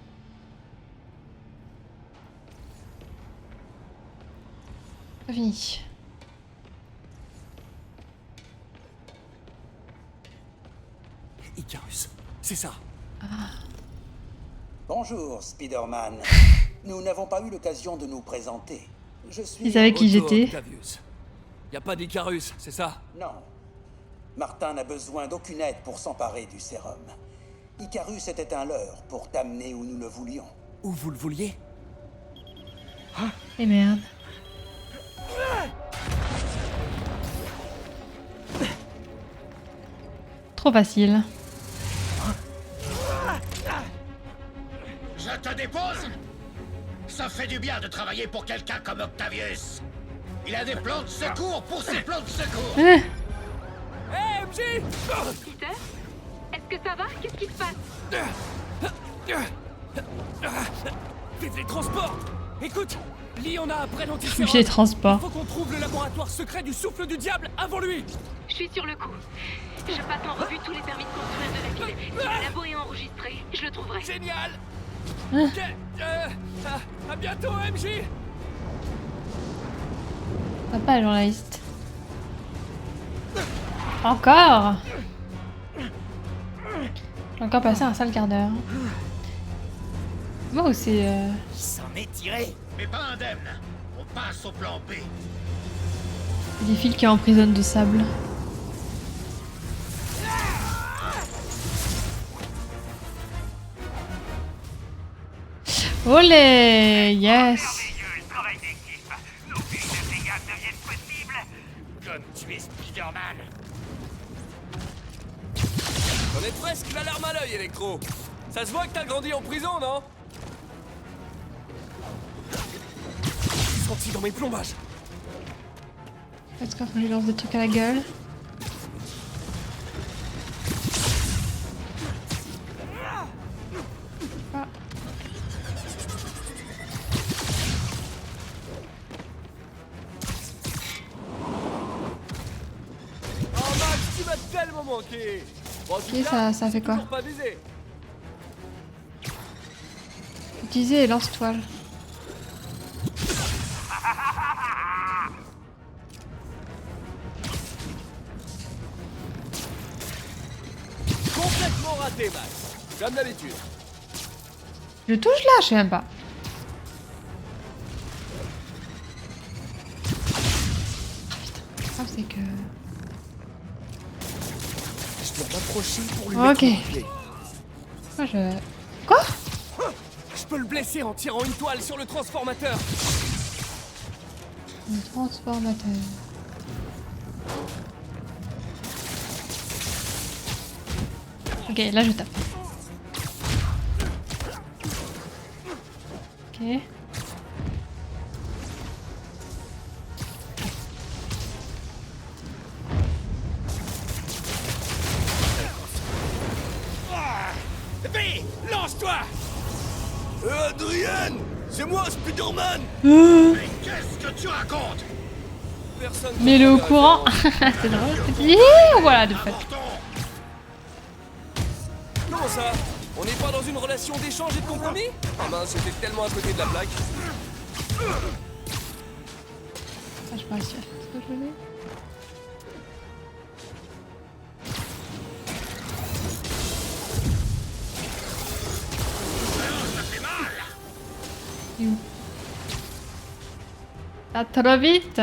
Pas fini. Icarus, c'est ça. Ah. Bonjour, Spider-Man. Nous n'avons pas eu l'occasion de nous présenter. Je suis... Ils savaient qui j'étais. Y a pas d'Icarus, c'est ça? Non. Martin n'a besoin d'aucune aide pour s'emparer du sérum. Icarus était un leurre pour t'amener où nous le voulions. Où vous le vouliez? Et merde. Trop facile. Je te dépose? Ça fait du bien de travailler pour quelqu'un comme Octavius. Il a des plans de secours pour ses plans de secours. Hein? Hé, MJ! Peter? Est-ce que ça va? Qu'est-ce qui se passe? Vive les transports! Écoute, Lee en a après Je l'antisérum. les transports. Faut qu'on trouve le laboratoire secret du souffle du diable avant lui! Je suis sur le coup. Je passe en revue tous les permis de construire de la ville. Si le labo est enregistré, je le trouverai. Génial! Hein? Ok, à bientôt, MJ! Papa, journaliste. Encore? J'ai encore passé un sale quart d'heure. Moi aussi. Il s'en est tiré. Mais pas indemne. On passe au plan B. Des fils qui emprisonnent de sable. Olé! Yes! Le travail d'équipe. Nos buts de dégâts deviennent possibles. Comme tu es Spider-Man. On est presque la larme à l'œil, Electro. Ça se voit que t'as grandi en prison, non? Senti dans mes plombages. Est-ce qu'on lui lance des trucs à la gueule? Ah. Oh Max, tu m'as tellement manqué. Bon, Ok, ça fait quoi? toujours pas visé. Utilisez les lance-toiles. Complètement raté, Max. Comme d'habitude. Je touche là, je sais même pas. Ah, c'est que... Je dois m'approcher pour lui Ok. mettre un pied. Moi, je... Quoi? Je peux le blesser en tirant une toile sur le transformateur. Le transformateur. Ok, là je tape. Ok. Fais, lance-toi. Adrien! C'est moi, Spider-Man! Mais qu'est-ce que tu racontes? Personne. Mais le au courant. C'est drôle. Voilà, de fait. Comment ça? On n'est pas dans une relation d'échange et de compromis? Ah mince, j'étais tellement à côté de la plaque. Ah, je suis pas sûre. Est-ce que je l'ai? Il est où? Ah, trop vite!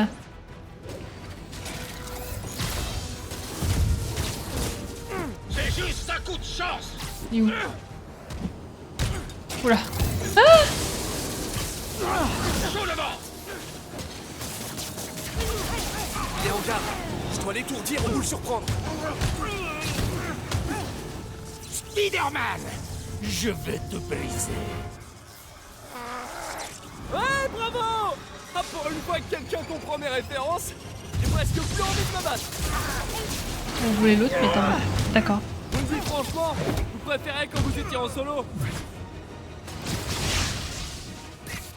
C'est juste un coup de chance. Il est où? Oula! Chaud le vent. Il est en garde. Je dois l'étourdir ou le surprendre. Spider-Man, je vais te briser. Ouais, bravo! Ah, pour une fois que quelqu'un comprend mes références, j'ai presque plus envie de me battre. On voulait l'autre, mais tant pis. D'accord. Vous me dites franchement, vous préférez quand vous étiez en solo?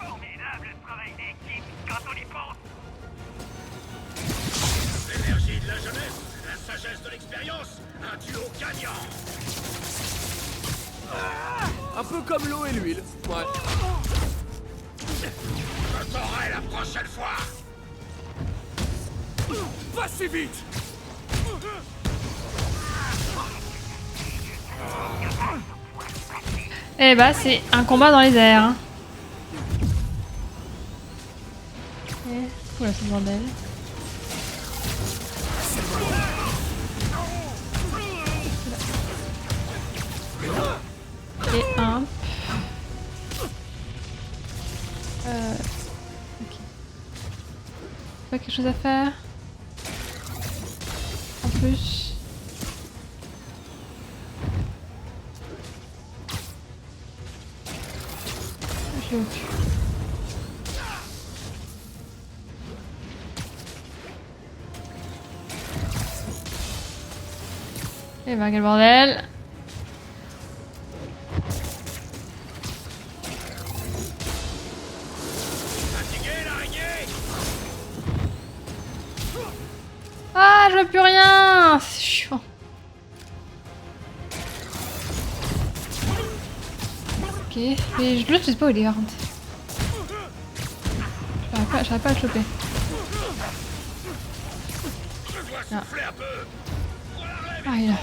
Formidable travail d'équipe quand on y pense. L'énergie de la jeunesse, la sagesse de l'expérience, un duo gagnant. Un peu comme l'eau et l'huile. Ouais. Je t'aurai la prochaine fois. Pas si vite! Eh bah, c'est un combat dans les airs. Hein. Oula, c'est le bordel. Et un. Pas quelque chose à faire. En plus. Je l'ai au cul. Eh ben quel bordel. Ah, je vois plus rien. C'est chiant. Ok, mais l'autre je sais pas où il est par contre. J'arrive pas à le choper. Là. Ah, il est là.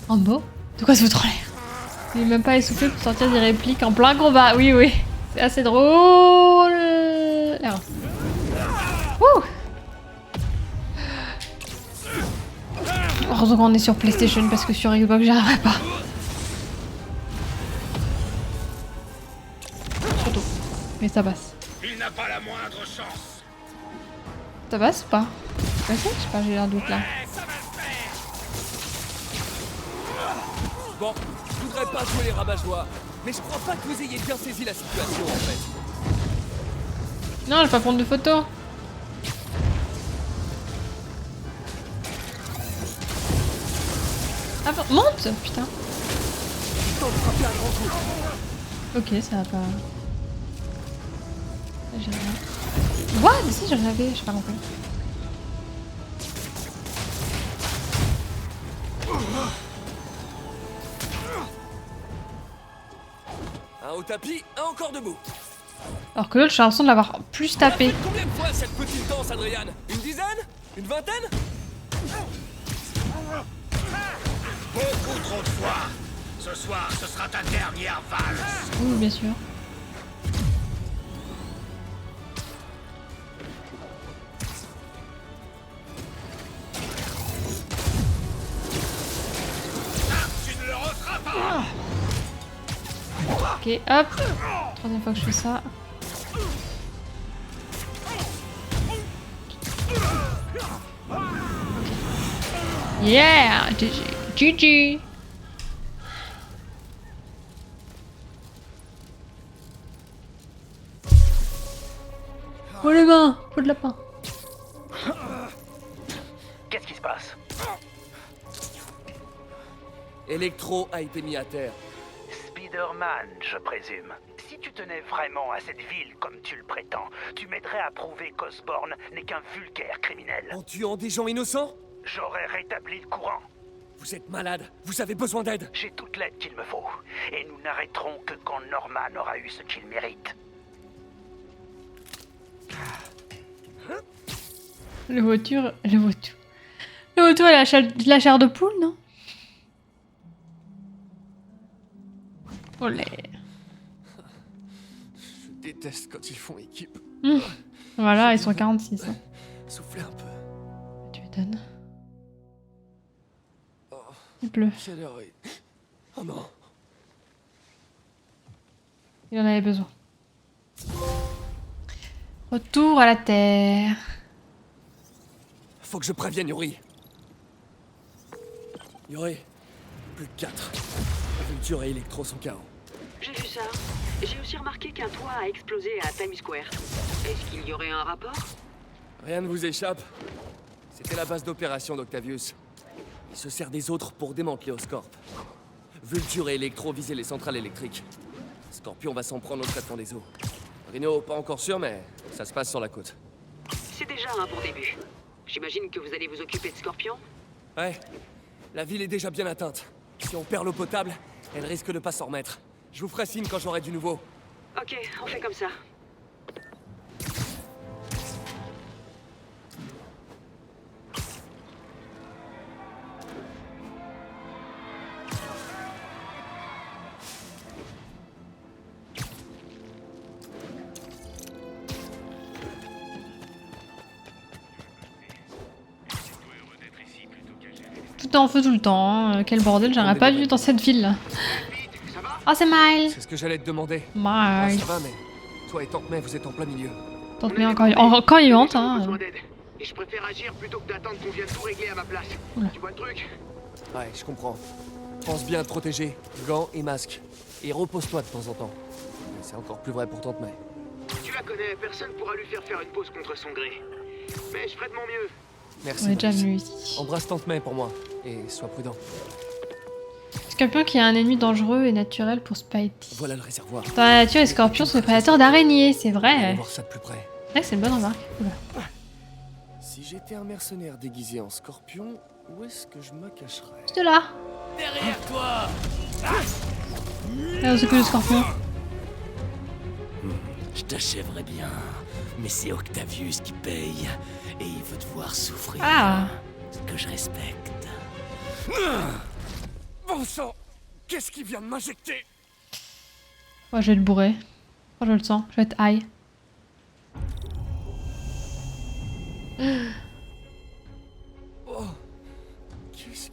En beau? De quoi se foutre en l'air? Il est même pas essoufflé pour sortir des répliques en plein combat. Oui, oui. C'est assez drôle. Alors. Wouh! Heureusement qu'on est sur PlayStation parce que sur Xbox j'arriverai pas. Surtout. Mais ça passe. Il n'a pas la moindre chance. Ça passe ou pas? Je sais pas, j'ai un doute là. Bon, je voudrais pas jouer les rabat-joie, mais je crois pas que vous ayez bien saisi la situation en fait. Non, je vais pas prendre de photos. Ah bon, monte! Putain. Ok, ça va pas. J'ai rien. What? Si, j'en avais, j'ai pas compris. Un au tapis, un encore debout. Alors que l'autre, j'ai l'impression de l'avoir plus tapé. Combien de fois cette petite danse, Adrian? Une dizaine? Une vingtaine? Beaucoup trop de fois. Ce soir, ce sera ta dernière valse. Oui, bien sûr. Tu ne le referas pas. Ah. Ok, hop. Troisième fois que je fais ça. Yeah! GG. GG! Oh les mains! Faut de lapin. Qu'est-ce qui se passe? Electro a été mis à terre. Spider-Man, je présume. Si tu tenais vraiment à cette ville comme tu le prétends, tu m'aiderais à prouver qu'Osborn n'est qu'un vulgaire criminel. En tuant des gens innocents? J'aurais rétabli le courant. Vous êtes malade, vous avez besoin d'aide. J'ai toute l'aide qu'il me faut. Et nous n'arrêterons que quand Norman aura eu ce qu'il mérite. Le vautour, elle a la chair de poule, non? Olé. Je déteste quand ils font équipe. Voilà, ils sont 46. Hein. Soufflez un peu. Tu m'étonnes. Il pleut. Quelle heure est... Oh non. Il en avait besoin. Retour à la Terre. Faut que je prévienne Yuri. Yuri, plus que 4. Vulture et Electro sont KO. J'ai vu ça. J'ai aussi remarqué qu'un toit a explosé à Times Square. Est-ce qu'il y aurait un rapport? Rien ne vous échappe. C'était la base d'opération d'Octavius. Il se sert des autres pour démanteler Oscorp. Vulture et Electro visaient les centrales électriques. Scorpion va s'en prendre au traitement des eaux. Rhino, pas encore sûr, mais ça se passe sur la côte. C'est déjà un bon début. J'imagine que vous allez vous occuper de Scorpion? Ouais, la ville est déjà bien atteinte. Si on perd l'eau potable, elle risque de pas s'en remettre. Je vous ferai signe quand j'aurai du nouveau. Ok, on fait comme ça. Tout est en feu tout le temps. Hein. Quel bordel, j'aurais pas vu dans cette ville là. Oh, c'est Miles. C'est ce que j'allais te demander. Miles. Ça va, mais toi et Tante May, vous êtes en plein milieu. Tante May encore vivante, hein. Et je préfère agir plutôt que d'attendre qu'on vienne tout régler à ma place. Oula. Tu vois le truc? Ouais, je comprends. Pense bien à te protéger. Gants et masque. Et repose-toi de temps en temps. Et c'est encore plus vrai pour Tante May. Tu la connais, personne pourra lui faire une pause contre son gré. Mais je ferai de mon mieux. Merci. On est déjà Maurice. venu ici. Embrasse Tante May pour moi. Et sois prudent. Scorpion qui est un ennemi dangereux et naturel pour Spidey. Voilà le réservoir. Dans la nature, les scorpions sont des prédateurs d'araignées, c'est vrai. Allons voir ça de plus près. C'est vrai que c'est une bonne remarque. Oula. Si j'étais un mercenaire déguisé en scorpion, où est-ce que je me cacherais? Juste là. Derrière toi! Là, c'est que le scorpion. Je t'achèverai bien, mais c'est Octavius qui paye, et il veut te voir souffrir. Ah. Ce que je respecte. Bon sang! Qu'est-ce qui vient de m'injecter? Ouais, je vais être bourré. Oh, je le sens. Je vais être high. Oh! Qu'est-ce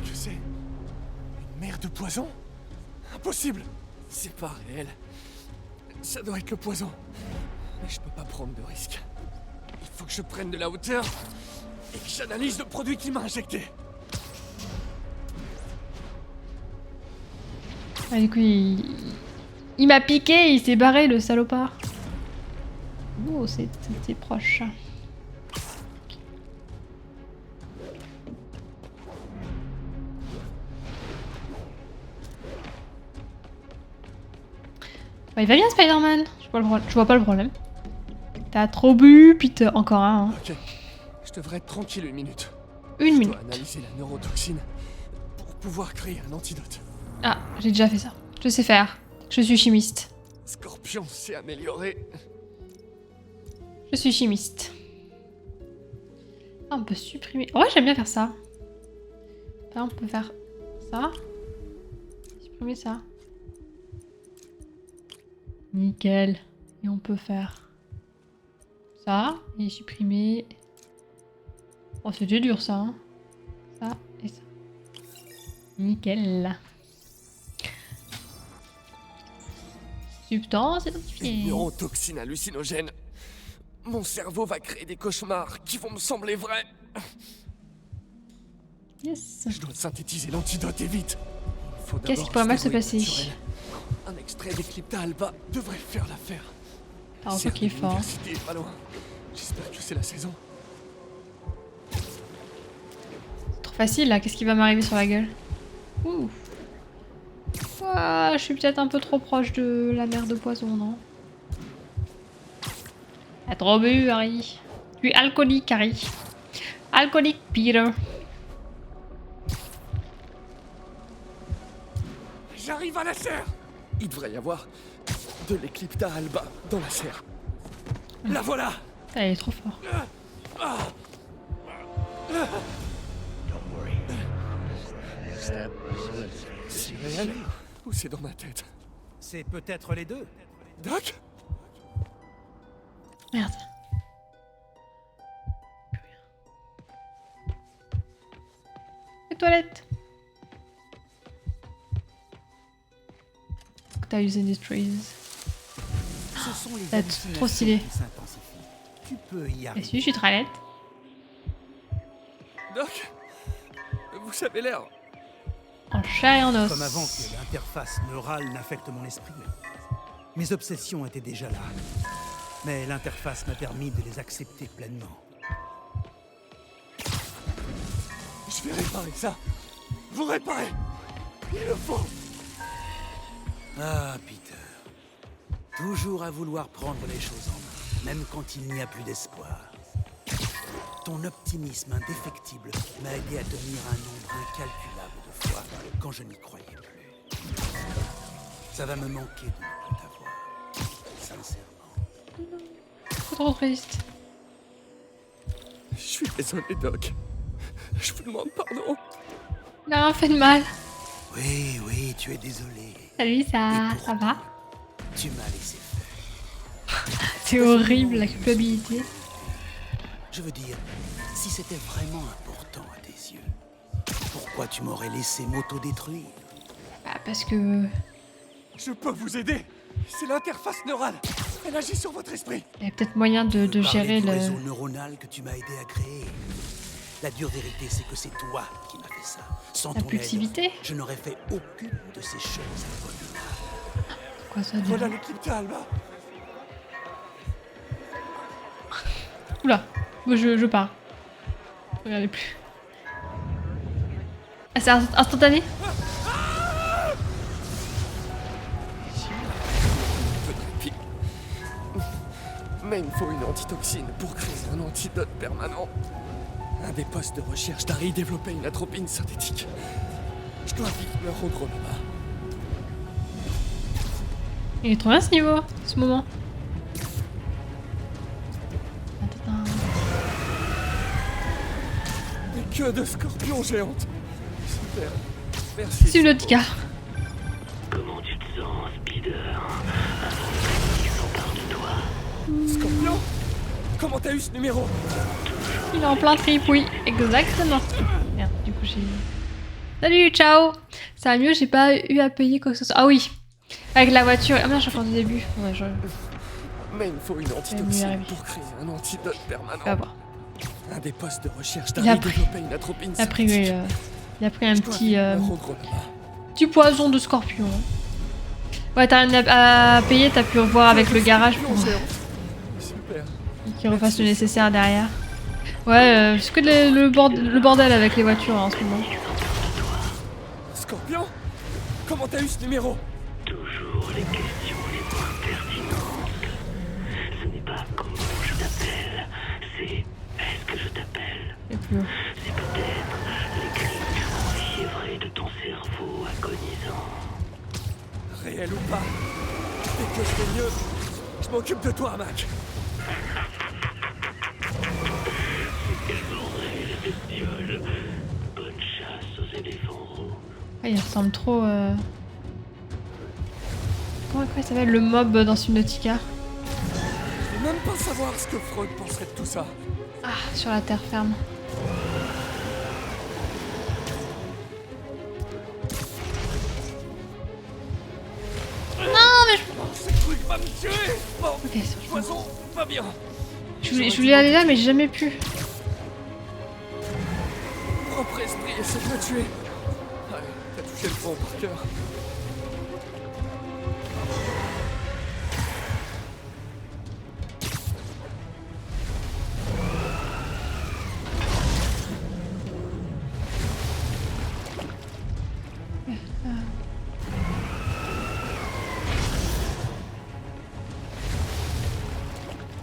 que c'est? Une mer de poison? Impossible! C'est pas réel. Ça doit être le poison. Mais je peux pas prendre de risque. Il faut que je prenne de la hauteur et que j'analyse le produit qui m'a injecté. Ah, du coup, il m'a piqué, il s'est barré, le salopard. Oh, c'était proche. Bah, il va bien, Spider-Man. Je vois pas le problème. T'as trop bu, puis encore un. Hein. Ok. Je devrais être tranquille une minute. Une Je minute. dois analyser la neurotoxine pour pouvoir créer un antidote. Ah, j'ai déjà fait ça. Je sais faire. Je suis chimiste. Scorpion s'est amélioré. Je suis chimiste. Ah, on peut supprimer. Ouais, j'aime bien faire ça. Là, on peut faire ça. Supprimer ça. Nickel. Et on peut faire ça et supprimer. Oh, c'était dur ça. Hein. Ça et ça. Nickel. Substance identifiée. Une neurotoxine hallucinogène. Mon cerveau va créer des cauchemars qui vont me sembler vrais. Yes. Je dois synthétiser l'antidote et vite. Qu'est-ce qui pourrait mal se passer? Un extrait d'Eclipta Alba devrait faire l'affaire. Ah, un peu qui est fort. L'université est pas loin. J'espère que c'est la saison. C'est trop facile là, qu'est-ce qui va m'arriver sur la gueule? Ouh. Ah, je suis peut-être un peu trop proche de la mer de poison, non? T'as trop bu, Harry. Tu es alcoolique, Harry. Alcoolique, Peter. J'arrive à la serre. Il devrait y avoir de l'Eclipta Alba dans la serre. La voilà. Ah, il est trop fort. C'est réel ou c'est dans ma tête? C'est peut-être les deux. Doc? Merde. Les toilettes. Octavius Industries. Ce sont les C'est trop stylé. qui s'intensifient. Tu peux y Et arriver. si je suis toilette. Doc? Vous avez l'air... En chair et en os. Comme avant que l'interface neurale n'affecte mon esprit. Mes obsessions étaient déjà là. Mais l'interface m'a permis de les accepter pleinement. Je vais réparer ça. Vous réparez. Il le faut. Ah, Peter. Toujours à vouloir prendre les choses en main, même quand il n'y a plus d'espoir. Ton optimisme indéfectible m'a aidé à tenir un nombre incalculable de fois quand je n'y croyais plus. Ça va me manquer de ne plus t'avoir. Sincèrement. C'est trop triste. Je suis désolé, Doc. Je vous demande pardon. Il a rien fait de mal. Oui, oui, tu es désolé. Salut, ça va? Tu m'as laissé faire. C'est horrible la culpabilité. Je veux dire, si c'était vraiment important à tes yeux, Pourquoi tu m'aurais laissé m'auto-détruire? Bah, parce que... Je peux vous aider. C'est l'interface neurale. Elle agit sur votre esprit. Il y a peut-être moyen de Tu veux gérer parler du le... réseau neuronal que tu m'as aidé à créer. La dure vérité, c'est que c'est toi qui m'as fait ça. Sans ton L'impulsivité. aide, je n'aurais fait aucune de ces choses abominables. Quoi ça Voilà l'équipe d'Alba. Oula, moi je pars. Regardez plus. Ah, c'est instantané? Mais il me faut une antitoxine pour créer un antidote permanent. Un des postes de recherche d'Harry développait une atropine synthétique. Je dois vite me rendre là-bas. Il est trop bien ce niveau, ce moment. Des queues de scorpions géantes. Super. Merci. Subnautica. Comment tu te sens, Spider? Ils s'emparent de toi. Scorpion? Comment t'as eu ce numéro? Il est en plein trip, oui, exactement. Merde, du coup j'ai... Salut, ciao. Ça va mieux, j'ai pas eu à payer quoi que ce soit. Ah oui, avec la voiture. Ah merde, j'ai encore du début. Ouais, Mais il me faut une antitoxine pour créer un antidote permanent. On va voir. Un des postes de recherche Il a d'Harry pris... développait une atropine Il a pris, synthétique. il a pris un petit... Me rendre là-bas. petit poison de scorpion. Ouais, t'as rien à payer, t'as pu revoir avec le garage pour... Super. Qu'il refasse le nécessaire derrière. Ouais, c'est que le bordel avec les voitures en ce moment. Scorpion? Comment t'as eu ce numéro? Toujours les questions les moins pertinentes. Ce n'est pas comment je t'appelle, c'est est-ce que je t'appelle? Et plus haut. C'est peut-être les cris fiévrés de ton cerveau agonisant. Réel ou pas? Dès que je vais mieux, je m'occupe de toi, Mac. Les bestioles. Bonne chasse aux éléphants roux. Ah, il ressemble trop... Comment il s'appelle le mob dans Subnautica? Je veux même pas savoir ce que Freud penserait de tout ça. Ah, sur la terre ferme. Non, mais je... Ce truc va me tuer. Bon, ok, poison, va bien. Je voulais aller là, mais j'ai jamais pu. Propre esprit essaie de me tuer. Ouais, t'as touché le fond par cœur.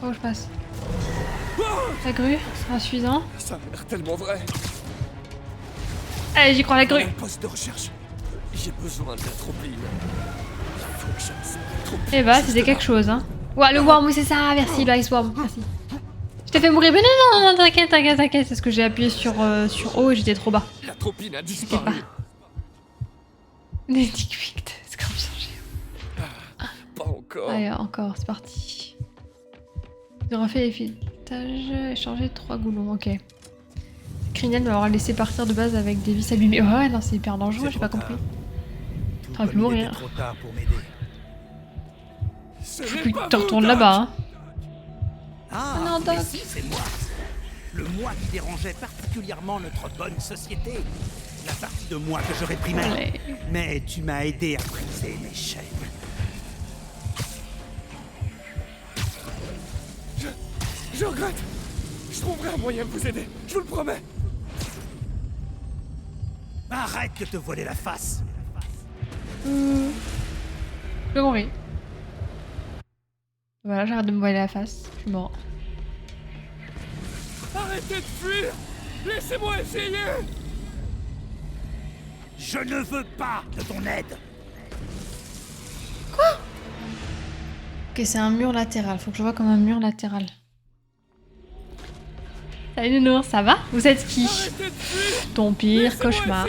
Où je passe? La grue, insuffisant. Ça a l'air tellement vrai. Allez, j'y crois, la grue. Un poste de recherche. J'ai besoin de l'atropine. Il faut que j'aille l'atropine. Eh bah, c'était quelque chose, hein. Ouais, le worm, oui, c'est ça. Merci, le ice worm. Merci. Je t'ai fait mourir. Mais non, t'inquiète. C'est parce que j'ai appuyé sur O et j'étais trop bas. L'atropine a disparu. Les dick scorpion géant. Pas encore. Allez, encore, c'est parti. J'ai refait les filetages, échanger 3 goulons, ok. Criminel m'aura laissé partir de base avec des vis abîmées. Ouais, non, c'est hyper dangereux, j'ai pas compris. T'aurais pu mourir. Trop tard pour m'aider. Faut plus que tu retournes là-bas, hein. Ah, non, Doc. mais si, c'est moi. Le moi qui dérangeait particulièrement notre bonne société. La partie de moi que je réprimais. Allez. Mais tu m'as aidé à briser mes chaînes. Je regrette. Je trouverai un moyen de vous aider. Je vous le promets. Arrête de te voiler la face. Je vais mourir. Voilà, j'arrête de me voiler la face. Je suis mort. Arrêtez de fuir. Laissez-moi essayer. Je ne veux pas de ton aide. Quoi? Ok, c'est un mur latéral. Faut que je vois comme un mur latéral. Salut Nounours, ça va? Vous êtes qui? Ton pire cauchemar.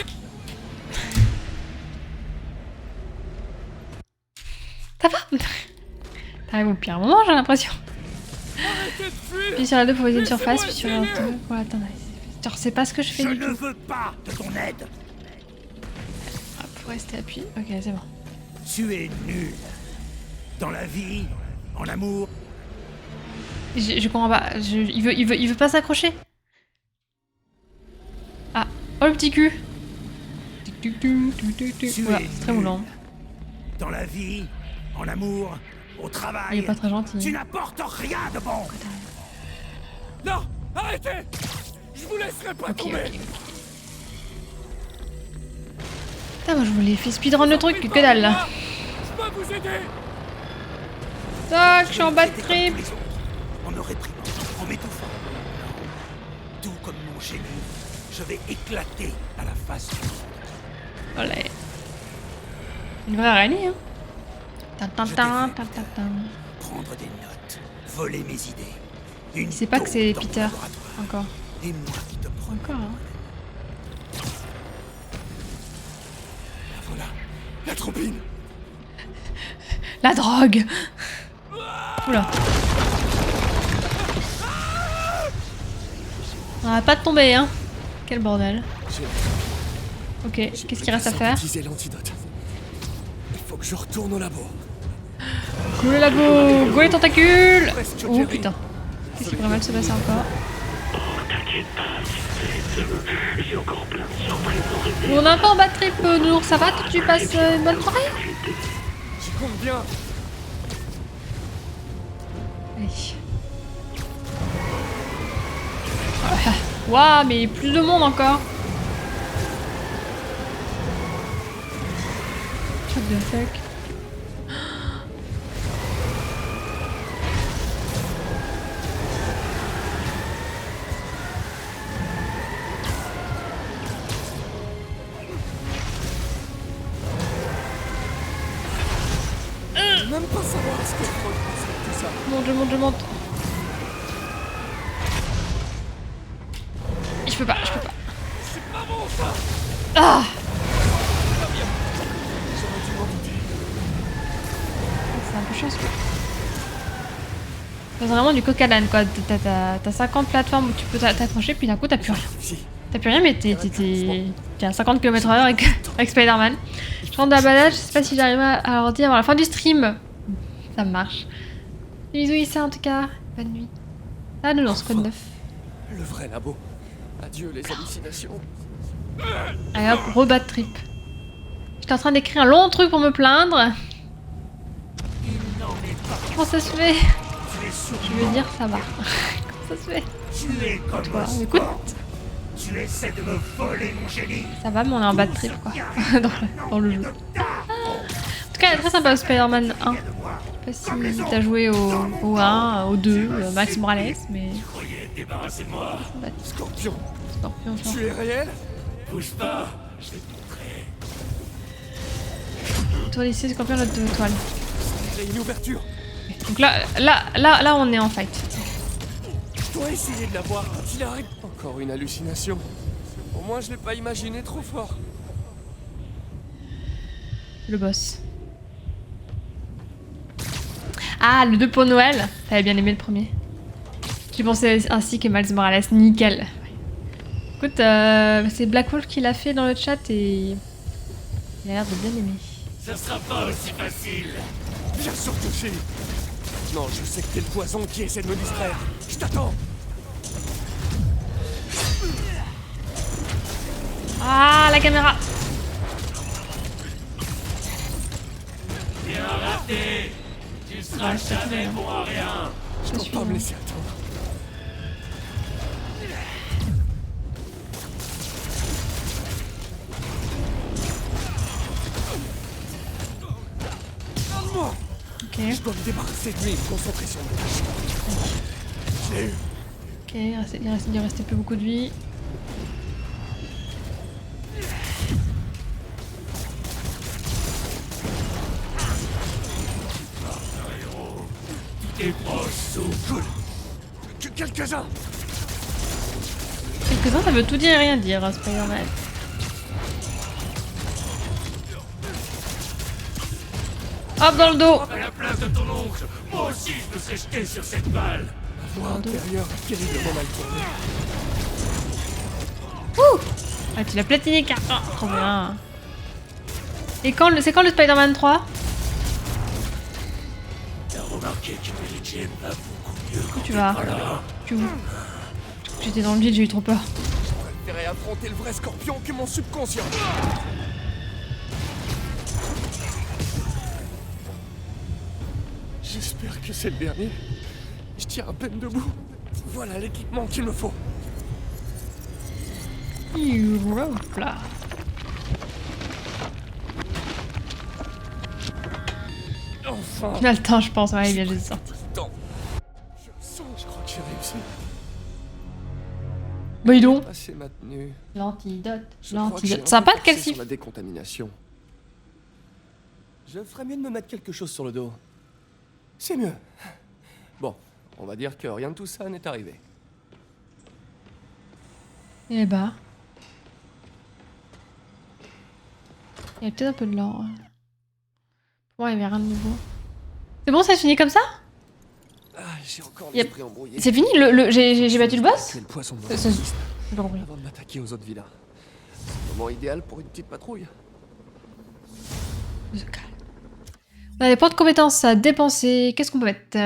Ça va? T'arrives au pire moment, j'ai l'impression. Puis sur la 2 pour viser une surface, puis sur la 2 pour l'atteindre. Genre, c'est pas ce que je fais du tout. Je ne veux pas de ton aide. Restez appuyé. Ok, c'est bon. Tu es nul. Dans la vie, en amour. Je comprends pas. Il veut pas s'accrocher. Ah. Oh le petit cul. Voilà, c'est très moulant. Dans la vie, en amour, au travail. Il est pas très gentil. Tu n'apportes rien de bon. Non, arrêtez. Je vous laisserai pas tomber. Putain, moi je voulais faire speedrun le truc, que dalle là. Je peux vous aider. Tac, je suis en bad trip. En me réprimant, en m'étouffant. Tout comme mon génie, je vais éclater à la face du monde. Olé. Une vraie araignée, hein. Tintin. Prendre des notes, voler mes idées. Une C'est pas que c'est taupe dans Peter. mon laboratoire. Encore. Et moi qui te prends. Encore, hein. Voilà, la trombine. La drogue. Oula. On va pas de tomber, hein. Quel bordel. Ok, qu'est-ce qu'il reste à faire? L'antidote. Il faut que je retourne au labo. Go le labo. Go les tentacules. Oh putain. Qu'est-ce qui pourrait mal se passer encore? T'inquiète pas, j'ai encore plein de surprises en réserve. On a un peu en bad trip, Nour. Ça va? Tu passes une bonne soirée? J'y compte bien. Allez. Waouh, mais plus de monde encore. What the fuck? Même pas savoir ce que je pense de tout ça. Je monte. Je peux pas. C'est pas bon ça. Ah! J'aurais dû m'en douter. C'est un peu chanceux. C'est vraiment du coq à l'âne quoi. T'as 50 plateformes où tu peux t'accrocher, puis d'un coup t'as plus rien. T'as plus rien, mais t'es à 50 km/h avec Spider-Man. Je rentre dans la balade, je sais pas si j'arrive à leur dire avant la fin du stream. Ça marche. Bisous Issa en tout cas. Bonne nuit. Ah non, c'est quoi de neuf? Le vrai labo. Adieu les hallucinations. Allez hop, rebat trip. J'étais en train d'écrire un long truc pour me plaindre. Comment ça se fait? Je veux dire, ça va. Comment ça se fait? Tu es comme Toi, écoute. Tu essaies de me voler mon génie. Ça va, mais on est en bad trip quoi. dans le jeu. En tout cas, très sympa Spider-Man 1. Je sais pas si t'as joué au 1, au 2, Max Morales, mais. Débarrassez de moi. Scorpion. Scorpion, genre. Tu es réel? Bouge pas, je vais te montrer. Toi ici, Scorpion, l'autre toile. J'ai une ouverture. Donc là, on est en fight. Je dois essayer de la voir quand il arrive. Encore une hallucination. Au moins je l'ai pas imaginé trop fort. Le boss. Ah, le 2 pour Noël. T'avais bien aimé le premier. J'ai pensé ainsi que Miles Morales. Nickel. Écoute, c'est Black Wolf qui l'a fait dans le chat et il a l'air de bien aimer. Ça sera pas aussi facile. Bien sûr que si. Non, je sais que t'es le poison qui essaie de me distraire. Je t'attends. Ah, la caméra. Bien raté. Tu seras jamais bon à rien. Je peux pas me laisser attendre. Ok. Je dois me débarrasser de lui et me concentrer sur ma tâche. Je l'ai eu. Ok, il restait plus beaucoup de vie. Tes proches souffrent. Quelques-uns. Quelques-uns, ça veut tout dire et rien dire, hein, Spider-Man. Hop, dans le dos. À la place de ton oncle, moi aussi je me serais jeté sur cette balle. La voie intérieure est terriblement mal tournée. Ouh. Ah, tu l'as platiné, car... Oh, trop bien. Et quand c'est quand le Spider-Man 3? T'as remarqué que Mary Jane va beaucoup mieux quand Tu vas. Tu où? J'étais dans le vide, j'ai eu trop peur. Je préférais affronter le vrai Scorpion que mon subconscient. J'espère que c'est le dernier. Je tiens à peine debout. Voilà l'équipement qu'il me faut. Hop là. Enfin. Il a le temps, je pense. Ouais, il vient juste de sortir. Temps. Je le sens, je crois que j'ai réussi. Bah, dis donc. Assez maintenu. L'antidote. Je crois que j'ai L'antidote. un Sympa peu le poussé calcif. sur la décontamination. Je ferais mieux de me mettre quelque chose sur le dos. C'est mieux. Bon, on va dire que rien de tout ça n'est arrivé. Eh bah. Il y a peut-être un peu de l'or. Pour moi, il y avait rien de nouveau. C'est bon, ça se finit comme ça? Ah, j'ai encore Yep. l'esprit embrouillé. C'est fini? J'ai battu le boss? Tuer le poisson de Ça- mon ça- piste j'ai compris. avant de m'attaquer aux autres vilains. C'est le moment idéal pour une petite patrouille. Se calme. On a des points de compétences à dépenser. Qu'est-ce qu'on peut mettre?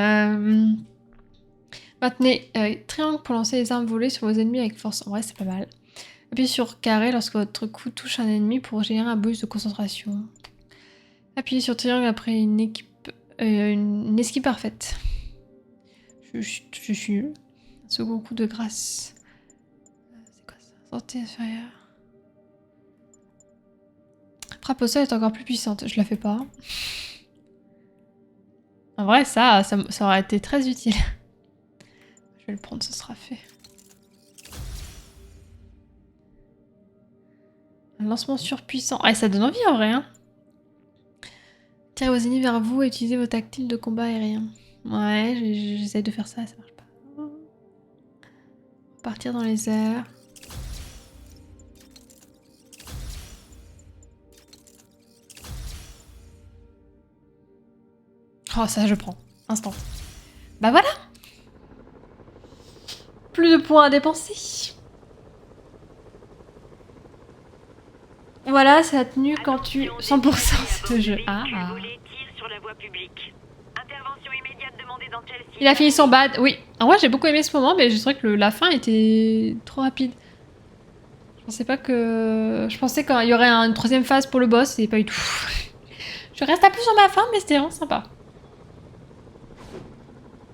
Maintenez triangle pour lancer les armes volées sur vos ennemis avec force. En vrai, c'est pas mal. Appuyez sur carré lorsque votre coup touche un ennemi pour générer un boost de concentration. Appuyez sur triangle après une esquive parfaite. Je suis nul. Un second coup de grâce. C'est quoi ça? Santé inférieure. Frappe au sol est encore plus puissante. Je la fais pas. En vrai, ça aurait été très utile. Je vais le prendre, ce sera fait. Un lancement surpuissant. Ah, ça donne envie en vrai, hein. Tirez vos ennemis vers vous et utilisez vos tactiles de combat aérien. Ouais, j'essaie de faire ça, ça marche pas. Partir dans les airs. Oh, ça, je prends. Instant. Bah voilà. Plus de points à dépenser. Voilà, ça a tenu quand tu... 100% ce jeu. Ah. Il a fini son bad. Oui. En vrai, j'ai beaucoup aimé ce moment, mais je trouvais que la fin était trop rapide. Je pensais pas que... Je pensais qu'il y aurait une troisième phase pour le boss, et pas du tout. Je reste un peu sur ma fin, mais c'était vraiment sympa.